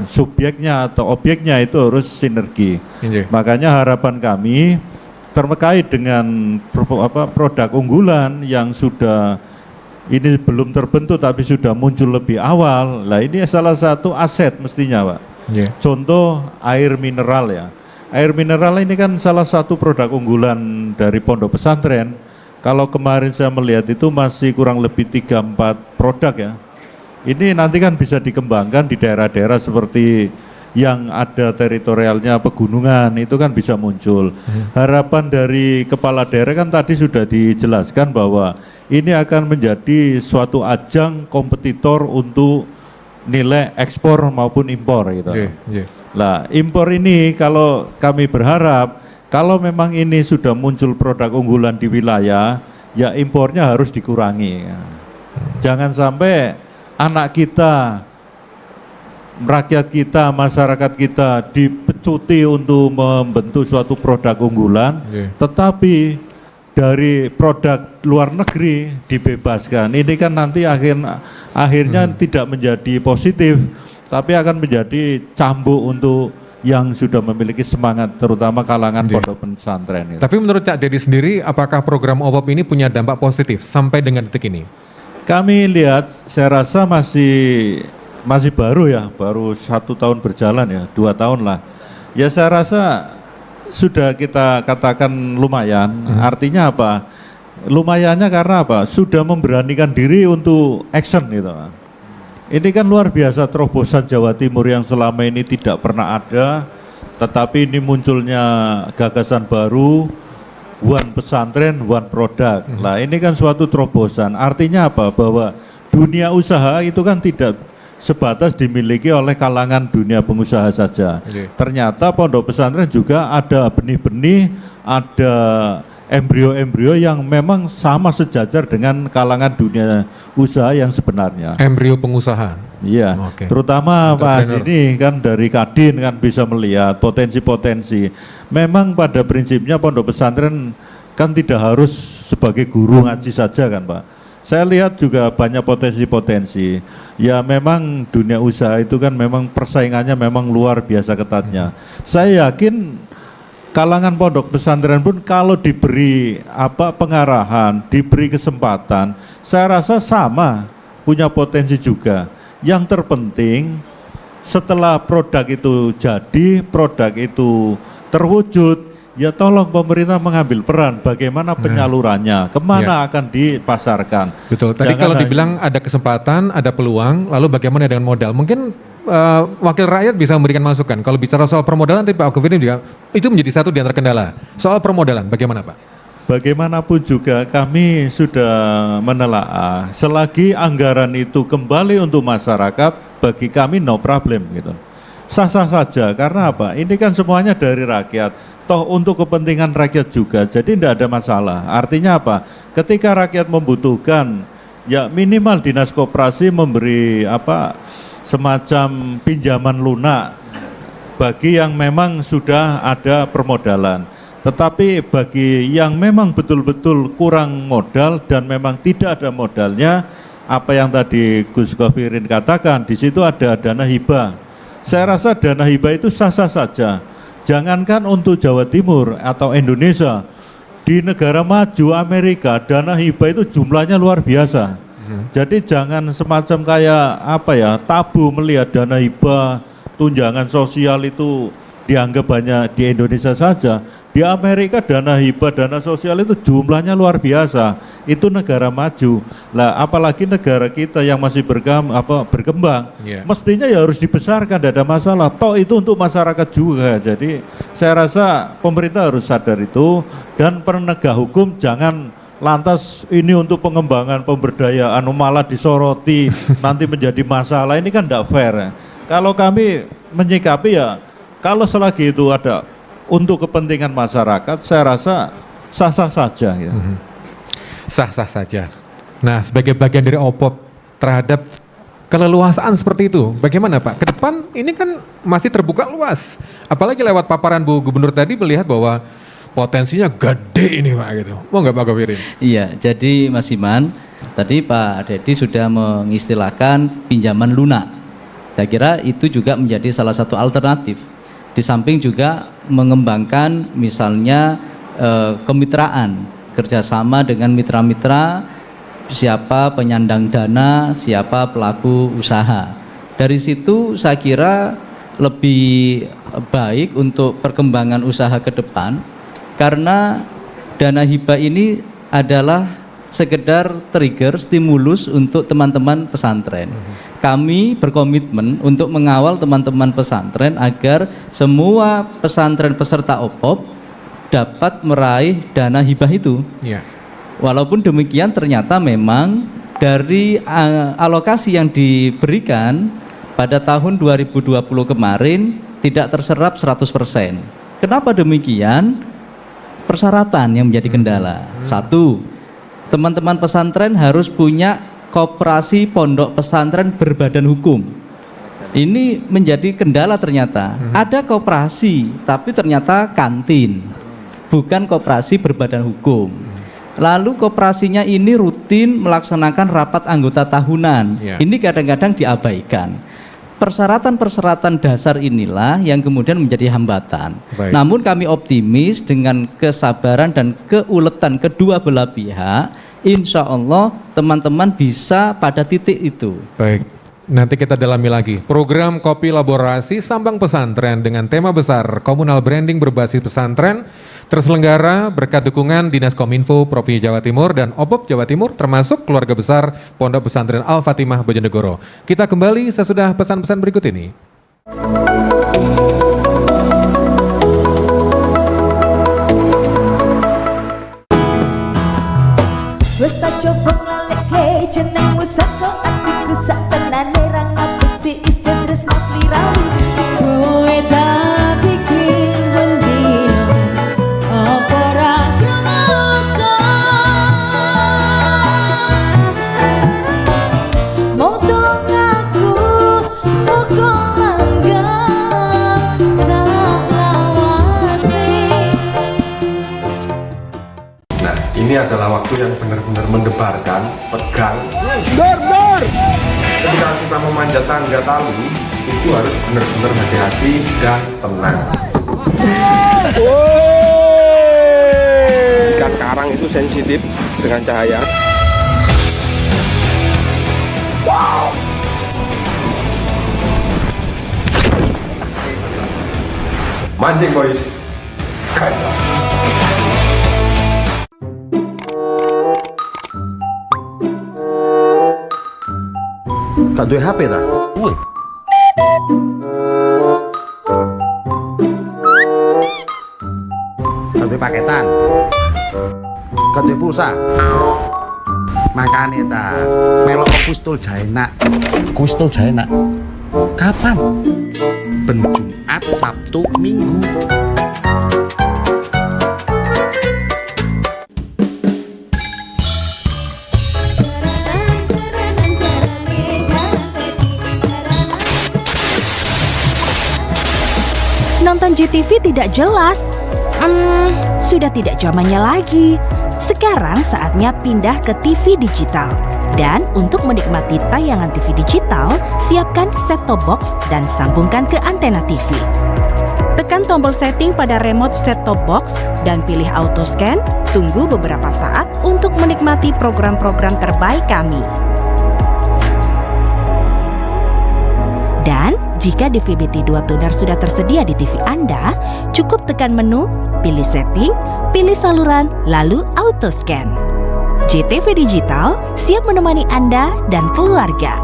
subjeknya atau objeknya itu harus sinergi. Makanya harapan kami terkait dengan produk unggulan yang sudah ini belum terbentuk tapi sudah muncul lebih awal. Lah ini salah satu aset mestinya, Pak. Contoh air mineral ya. Air mineral ini kan salah satu produk unggulan dari pondok pesantren. Kalau kemarin saya melihat itu masih kurang lebih 3-4 produk ya. Ini nanti kan bisa dikembangkan di daerah-daerah seperti yang ada teritorialnya pegunungan, itu kan bisa muncul. Harapan dari kepala daerah kan tadi sudah dijelaskan bahwa ini akan menjadi suatu ajang kompetitor untuk nilai ekspor maupun impor gitu. Yeah. Nah, impor ini kalau kami berharap kalau memang ini sudah muncul produk unggulan di wilayah, ya impornya harus dikurangi. Jangan sampai anak kita, rakyat kita, masyarakat kita dipecuti untuk membentuk suatu produk unggulan, tetapi dari produk luar negeri dibebaskan. Ini kan nanti akhirnya tidak menjadi positif, tapi akan menjadi cambuk untuk yang sudah memiliki semangat, terutama kalangan pondok pesantren. Tapi menurut Cak Dedi sendiri, apakah program OPOP ini punya dampak positif sampai dengan detik ini? Kami lihat, saya rasa masih baru ya, baru 1 tahun berjalan ya, 2 tahun lah. Ya saya rasa sudah kita katakan lumayan. Artinya apa? Lumayannya karena apa? Sudah memberanikan diri untuk action gitu. Ini kan luar biasa terobosan Jawa Timur yang selama ini tidak pernah ada, tetapi ini munculnya gagasan baru, one pesantren, one product. Nah ini kan suatu terobosan. Artinya apa? Bahwa dunia usaha itu kan tidak sebatas dimiliki oleh kalangan dunia pengusaha saja. Ternyata pondok pesantren juga ada benih-benih, ada embrio-embrio yang memang sama sejajar dengan kalangan dunia usaha yang sebenarnya. Embrio pengusaha. Iya, terutama Pak Haji ini kan dari Kadin kan bisa melihat potensi-potensi. Memang pada prinsipnya pondok pesantren kan tidak harus sebagai guru ngaji saja kan Pak. Saya lihat juga banyak potensi-potensi. Ya memang dunia usaha itu kan memang persaingannya memang luar biasa ketatnya. Saya yakin kalangan pondok pesantren pun kalau diberi pengarahan, diberi kesempatan, saya rasa sama punya potensi juga. Yang terpenting setelah produk itu jadi, produk itu terwujud, ya tolong pemerintah mengambil peran bagaimana penyalurannya, kemana akan dipasarkan. Betul, tadi kalau dibilang ada kesempatan, ada peluang, lalu bagaimana dengan modal? Mungkin wakil rakyat bisa memberikan masukan. Kalau bicara soal permodalan, tadi Pak Alkufiri juga itu menjadi satu di antara kendala. Soal permodalan, bagaimana Pak? Bagaimanapun juga kami sudah menelaah, selagi anggaran itu kembali untuk masyarakat, bagi kami no problem gitu. Sah-sah saja, karena apa? Ini kan semuanya dari rakyat. Toh untuk kepentingan rakyat juga, jadi tidak ada masalah. Artinya apa? Ketika rakyat membutuhkan, ya minimal dinas koperasi memberi semacam pinjaman lunak bagi yang memang sudah ada permodalan. Tetapi bagi yang memang betul-betul kurang modal dan memang tidak ada modalnya, apa yang tadi Gus Kofirin katakan, di situ ada dana hibah. Saya rasa dana hibah itu sah-sah saja. Jangankan untuk Jawa Timur atau Indonesia, di negara maju Amerika dana hibah itu jumlahnya luar biasa. Jadi jangan semacam kayak tabu melihat dana hibah, tunjangan sosial itu dianggap banyak di Indonesia saja. Di Amerika dana hibah, dana sosial itu jumlahnya luar biasa. Itu negara maju. Lah apalagi negara kita yang masih berkembang, mestinya ya harus dibesarkan, tidak ada masalah. Toh itu untuk masyarakat juga. Jadi saya rasa pemerintah harus sadar itu, dan penegak hukum jangan lantas ini untuk pengembangan pemberdayaan malah disoroti nanti menjadi masalah. Ini kan tidak fair. Kalau kami menyikapi ya, kalau selagi itu ada untuk kepentingan masyarakat, saya rasa sah-sah saja ya. Sah-sah saja. Nah, sebagai bagian dari OPOP terhadap keleluasaan seperti itu, bagaimana Pak? Ke depan ini kan masih terbuka luas. Apalagi lewat paparan Bu Gubernur tadi melihat bahwa potensinya gede ini Pak gitu. Mau nggak Pak Kofirin? Iya, jadi Mas Iman, tadi Pak Dedi sudah mengistilahkan pinjaman lunak. Saya kira itu juga menjadi salah satu alternatif. Di samping juga mengembangkan misalnya kemitraan, kerjasama dengan mitra-mitra, siapa penyandang dana, siapa pelaku usaha. Dari situ saya kira lebih baik untuk perkembangan usaha ke depan, karena dana hibah ini adalah sekedar trigger, stimulus untuk teman-teman pesantren. Kami berkomitmen untuk mengawal teman-teman pesantren agar semua pesantren peserta OPOP dapat meraih dana hibah itu. Walaupun demikian ternyata memang dari alokasi yang diberikan pada tahun 2020 kemarin tidak terserap 100%. Kenapa demikian? Persyaratan yang menjadi kendala. Satu, teman-teman pesantren harus punya koperasi pondok pesantren berbadan hukum. Ini menjadi kendala ternyata. Ada koperasi, tapi ternyata kantin, bukan koperasi berbadan hukum. Lalu koperasinya ini rutin melaksanakan rapat anggota tahunan. Ini kadang-kadang diabaikan. Persyaratan-persyaratan dasar inilah yang kemudian menjadi hambatan. Baik. Namun kami optimis dengan kesabaran dan keuletan kedua belah pihak, insya Allah teman-teman bisa pada titik itu. Baik, nanti kita dalami lagi. Program Kopi Laborasi Sambang Pesantren dengan tema besar Komunal Branding Berbasis Pesantren terselenggara berkat dukungan Dinas Kominfo Provinsi Jawa Timur dan OPOP Jawa Timur termasuk keluarga besar Pondok Pesantren Al-Fatimah Bojonegoro. Kita kembali sesudah pesan-pesan berikut ini. Wes tak coba ngaleke jenengmu saka atiku sak tenane ra ngapesi isi tresno sliramu kowe tak pikir bendino apa ra krasa mau dong aku pokok langgang sak lawase. Nah, ini adalah waktu yang benar-benar mendebarkan, tegang. Ketika kita memanjat tangga tali, itu harus benar-benar hati-hati dan tenang. Ikan karang itu sensitif dengan cahaya. Mancing boys. Kacau. Gak duwe HP ta? Wih. Gak duwe paketan. Gak duwe pulsa. Makane ta, melok Kustul Jaenak. Kustul Jaenak. Kapan? Ben Jumat, Sabtu, Minggu. Nonton GTV tidak jelas. Sudah tidak zamannya lagi. Sekarang saatnya pindah ke TV digital. Dan untuk menikmati tayangan TV digital, siapkan set-top box dan sambungkan ke antena TV. Tekan tombol setting pada remote set-top box dan pilih auto scan. Tunggu beberapa saat untuk menikmati program-program terbaik kami. Dan jika DVB-T 2 tuner sudah tersedia di TV Anda, cukup tekan menu, pilih setting, pilih saluran, lalu auto scan. JTV Digital siap menemani Anda dan keluarga.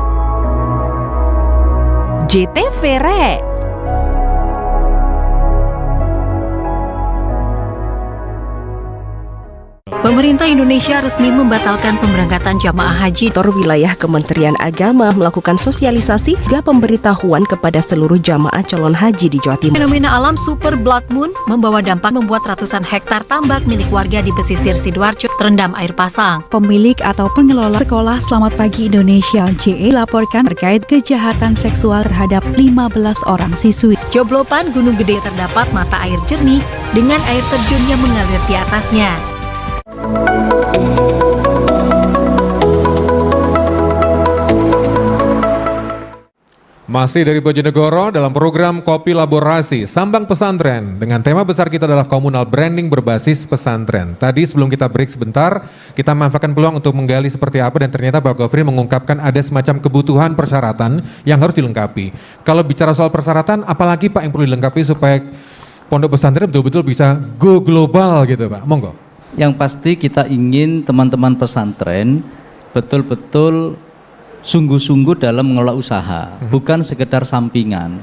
JTV Re. Pemerintah Indonesia resmi membatalkan pemberangkatan jamaah haji. Wilayah Kementerian Agama melakukan sosialisasi hingga pemberitahuan kepada seluruh jamaah calon haji di Jawa Timur. Fenomena alam super blood moon membawa dampak membuat ratusan hektar tambak milik warga di pesisir Sidoarjo terendam air pasang. Pemilik atau pengelola sekolah Selamat Pagi Indonesia JE laporkan terkait kejahatan seksual terhadap 15 orang siswi. Joblopan Gunung Gede terdapat mata air jernih dengan air terjun yang mengalir di atasnya. Masih dari Bojonegoro dalam program Kopi Laborasi Sambang Pesantren dengan tema besar kita adalah Komunal Branding Berbasis Pesantren. Tadi sebelum kita break sebentar, kita manfaatkan peluang untuk menggali seperti apa dan ternyata Pak Gofri mengungkapkan ada semacam kebutuhan persyaratan yang harus dilengkapi. Kalau bicara soal persyaratan, apalagi Pak yang perlu dilengkapi supaya pondok pesantren betul-betul bisa go global gitu Pak? Monggo. Yang pasti kita ingin teman-teman pesantren betul-betul sungguh-sungguh dalam mengelola usaha, bukan sekedar sampingan.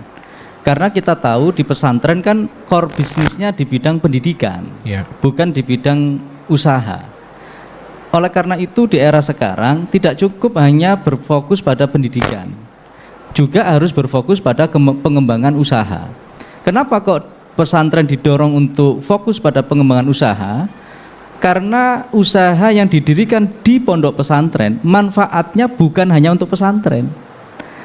Karena kita tahu di pesantren kan core bisnisnya di bidang pendidikan, bukan di bidang usaha. Oleh karena itu di era sekarang tidak cukup hanya berfokus pada pendidikan. juga harus berfokus pada pengembangan usaha. Kenapa kok pesantren didorong untuk fokus pada pengembangan usaha? Karena usaha yang didirikan di pondok pesantren manfaatnya bukan hanya untuk pesantren,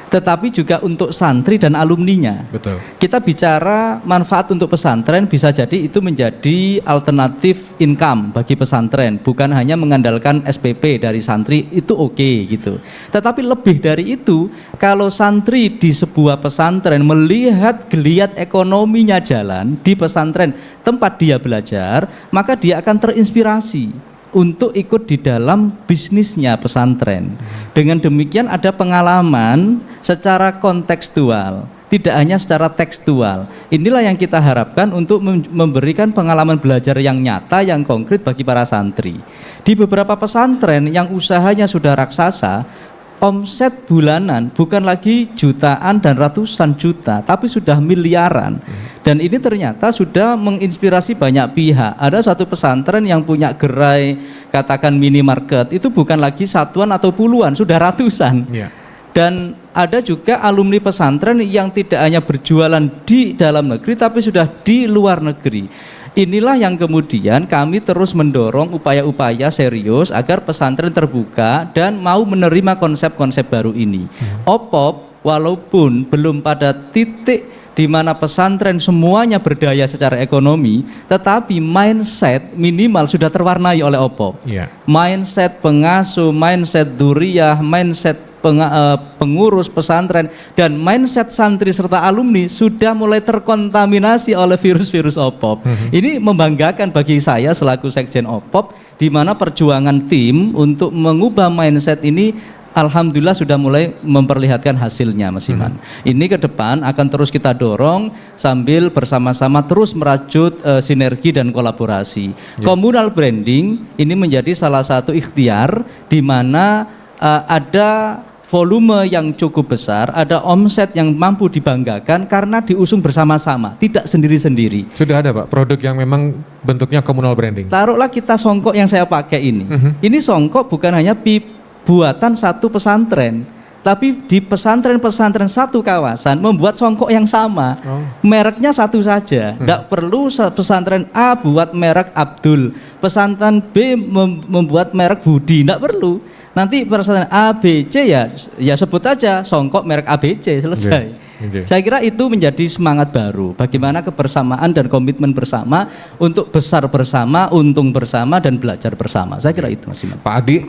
tetapi juga untuk santri dan alumninya. Betul. Kita bicara manfaat untuk pesantren, bisa jadi itu menjadi alternatif income bagi pesantren, bukan hanya mengandalkan SPP dari santri, itu oke gitu. Tetapi lebih dari itu, kalau santri di sebuah pesantren melihat geliat ekonominya jalan di pesantren tempat dia belajar, maka dia akan terinspirasi untuk ikut di dalam bisnisnya pesantren. Dengan demikian ada pengalaman secara kontekstual, tidak hanya secara tekstual. Inilah yang kita harapkan untuk memberikan pengalaman belajar yang nyata, yang konkret bagi para santri. Di beberapa pesantren yang usahanya sudah raksasa, omset bulanan bukan lagi jutaan dan ratusan juta, tapi sudah miliaran. Dan ini ternyata sudah menginspirasi banyak pihak. Ada satu pesantren yang punya gerai, katakan minimarket, itu bukan lagi satuan atau puluhan, sudah ratusan. Dan ada juga alumni pesantren yang tidak hanya berjualan di dalam negeri, tapi sudah di luar negeri. Inilah yang kemudian kami terus mendorong upaya-upaya serius agar pesantren terbuka dan mau menerima konsep-konsep baru ini. OPOP walaupun belum pada titik di mana pesantren semuanya berdaya secara ekonomi, tetapi mindset minimal sudah terwarnai oleh OPOP. Mindset pengasuh, mindset duriyah, mindset pengurus pesantren, dan mindset santri serta alumni sudah mulai terkontaminasi oleh virus-virus OPOP. Ini membanggakan bagi saya selaku Sekjen OPOP, di mana perjuangan tim untuk mengubah mindset ini alhamdulillah sudah mulai memperlihatkan hasilnya, Mas Iman. Ini ke depan akan terus kita dorong sambil bersama-sama terus merajut sinergi dan kolaborasi. Communal branding ini menjadi salah satu ikhtiar di mana ada volume yang cukup besar, ada omset yang mampu dibanggakan karena diusung bersama-sama, tidak sendiri-sendiri. Sudah ada Pak, produk yang memang bentuknya communal branding. Taruhlah kita songkok yang saya pakai ini. Ini songkok bukan hanya buatan satu pesantren, tapi di pesantren-pesantren satu kawasan membuat songkok yang sama. Mereknya satu saja. Tidak perlu pesantren A buat merek Abdul, pesantren B membuat merek Budi, tidak perlu. Nanti pesantren A, B, C ya sebut aja songkok merek ABC, selesai. Saya kira itu menjadi semangat baru. Bagaimana kebersamaan dan komitmen bersama untuk besar bersama, untung bersama, dan belajar bersama. Saya kira itu, Mas Iman. Pak Adi,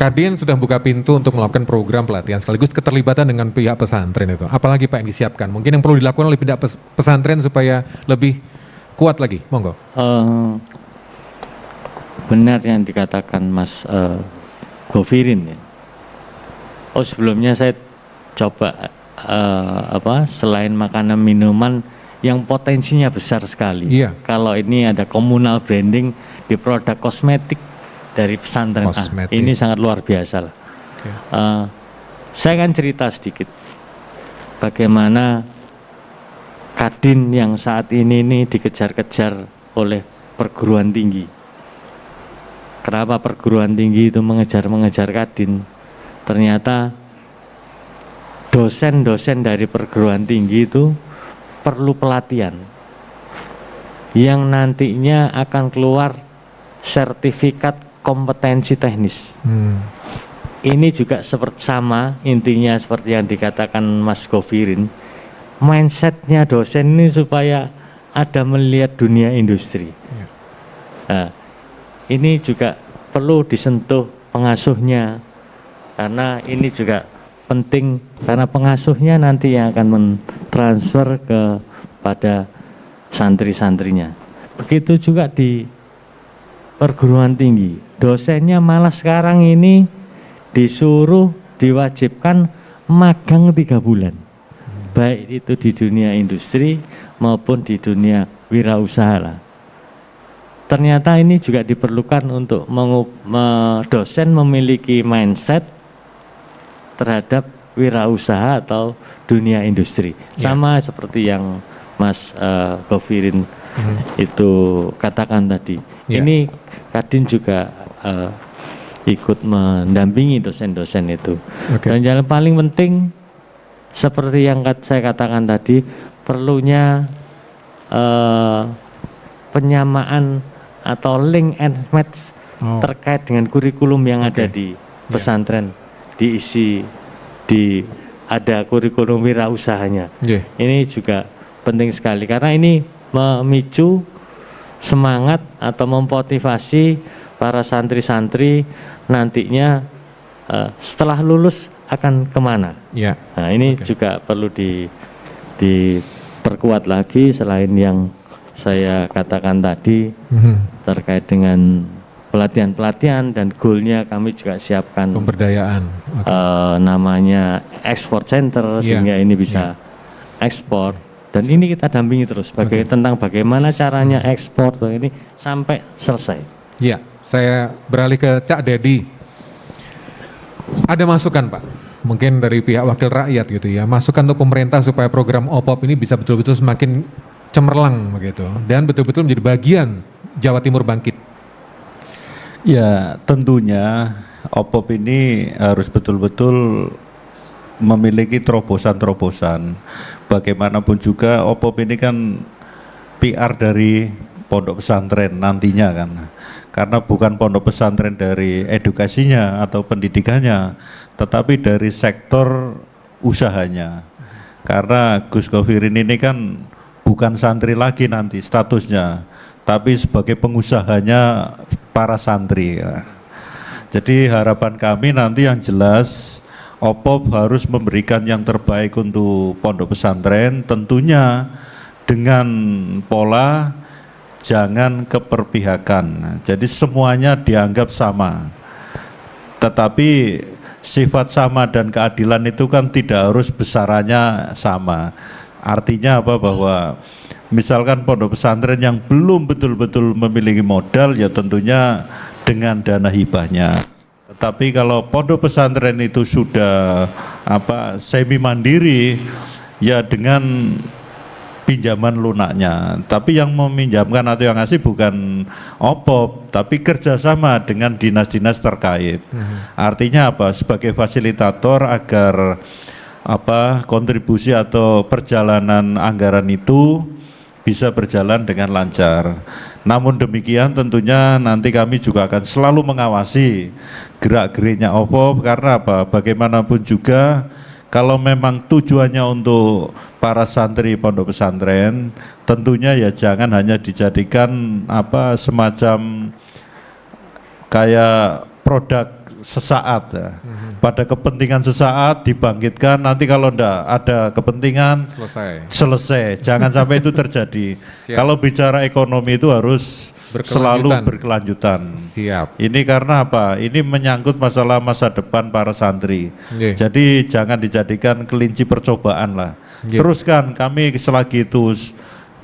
Kadin sudah buka pintu untuk melakukan program pelatihan sekaligus keterlibatan dengan pihak pesantren itu. Apalagi Pak yang disiapkan? Mungkin yang perlu dilakukan oleh pihak pesantren supaya lebih kuat lagi. Monggo. Benar yang dikatakan Mas Govirin ya. Sebelumnya saya coba selain makanan minuman yang potensinya besar sekali. Kalau ini ada communal branding di produk kosmetik dari pesantren A, ini sangat luar biasa lah. Saya akan cerita sedikit bagaimana Kadin yang saat ini dikejar-kejar oleh perguruan tinggi. Kenapa perguruan tinggi itu mengejar Kadin? Ternyata dosen-dosen dari perguruan tinggi itu perlu pelatihan yang nantinya akan keluar sertifikat kompetensi teknis. Ini juga seperti sama intinya seperti yang dikatakan Mas Govirin. Mindsetnya dosen ini supaya ada melihat dunia industri. Nah, ini juga perlu disentuh pengasuhnya, karena ini juga penting karena pengasuhnya nanti yang akan mentransfer kepada santri-santrinya. Begitu juga di perguruan tinggi, dosennya malah sekarang ini disuruh diwajibkan magang 3 bulan, baik itu di dunia industri maupun di dunia wirausaha lah. Ternyata ini juga diperlukan untuk dosen memiliki mindset terhadap wirausaha atau dunia industri. Sama seperti yang Mas Govirin itu katakan tadi. Ini Kadin juga ikut mendampingi dosen-dosen itu. Dan yang paling penting seperti yang saya katakan tadi, perlunya penyamaan atau link and match terkait dengan kurikulum yang ada di pesantren, diisi ada kurikulum wirausahanya. Ini juga penting sekali karena ini memicu semangat atau memotivasi para santri-santri nantinya setelah lulus akan kemana. Nah, ini juga perlu diperkuat lagi selain yang saya katakan tadi terkait dengan pelatihan-pelatihan dan goalnya kami juga siapkan pemberdayaan namanya export center sehingga ini bisa ekspor dan ini kita dampingi terus tentang bagaimana caranya ekspor ini sampai selesai. Ya, saya beralih ke Cak Dedi. Ada masukan Pak, mungkin dari pihak wakil rakyat gitu ya, masukan untuk pemerintah supaya program OPOP ini bisa betul-betul semakin cemerlang begitu dan betul-betul menjadi bagian Jawa Timur bangkit. Ya, tentunya OPOP ini harus betul-betul memiliki terobosan-terobosan. Bagaimanapun juga OPOP ini kan PR dari pondok pesantren nantinya kan. Karena bukan pondok pesantren dari edukasinya atau pendidikannya, tetapi dari sektor usahanya. Karena Gus Kofirin ini kan bukan santri lagi nanti statusnya, tapi sebagai pengusahanya para santri ya. Jadi harapan kami nanti yang jelas OPOP harus memberikan yang terbaik untuk pondok pesantren, tentunya dengan pola jangan keperpihakan. Jadi semuanya dianggap sama. Tetapi sifat sama dan keadilan itu kan tidak harus besarannya sama. Artinya apa? Bahwa misalkan pondok pesantren yang belum betul-betul memiliki modal ya tentunya dengan dana hibahnya. Tetapi kalau pondok pesantren itu sudah semi mandiri ya dengan pinjaman lunaknya. Tapi yang meminjamkan atau yang ngasih bukan OPOP, tapi kerjasama dengan dinas-dinas terkait. Artinya apa? Sebagai fasilitator agar kontribusi atau perjalanan anggaran itu bisa berjalan dengan lancar. Namun demikian tentunya nanti kami juga akan selalu mengawasi gerak-geriknya OPOP karena apa? Bagaimanapun juga kalau memang tujuannya untuk para santri pondok pesantren, tentunya ya jangan hanya dijadikan semacam kayak produk sesaat ya. Pada kepentingan sesaat dibangkitkan, nanti kalau enggak ada kepentingan selesai. Jangan sampai itu terjadi. Kalau bicara ekonomi itu harus selalu berkelanjutan. Ini karena apa? Ini menyangkut masalah masa depan para santri. Jadi jangan dijadikan kelinci percobaan lah. Teruskan, kami selagi itu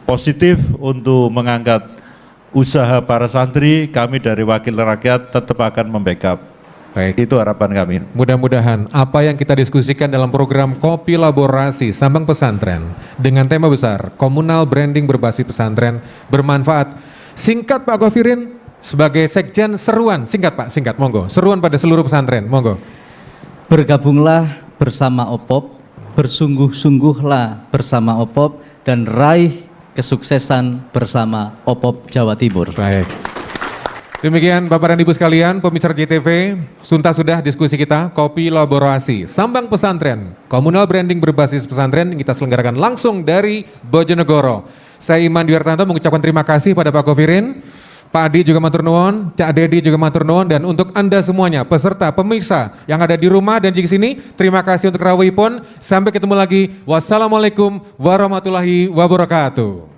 positif untuk mengangkat usaha para santri, kami dari wakil rakyat tetap akan membackup. Baik. Itu harapan kami. Mudah-mudahan apa yang kita diskusikan dalam program Kopi Laborasi Sambang Pesantren dengan tema besar komunal branding berbasis pesantren bermanfaat. Singkat Pak Kofirin sebagai sekjen, seruan singkat Pak, singkat monggo. Seruan pada seluruh pesantren, monggo. Bergabunglah bersama OPOP, bersungguh-sungguhlah bersama OPOP dan raih kesuksesan bersama OPOP Jawa Timur. Baik. Demikian Bapak dan Ibu sekalian, pemirsa JTV, sudah diskusi kita Kopi Laborasi Sambang Pesantren, komunal branding berbasis pesantren yang kita selenggarakan langsung dari Bojonegoro. Saya Iman Dwiartanto mengucapkan terima kasih pada Pak Kofirin, Pak Adi juga matur nuwun, Cak Dedi juga matur nuwun, dan untuk Anda semuanya peserta pemirsa yang ada di rumah dan di sini, terima kasih untuk rawuhipun. Sampai ketemu lagi. Wassalamualaikum warahmatullahi wabarakatuh.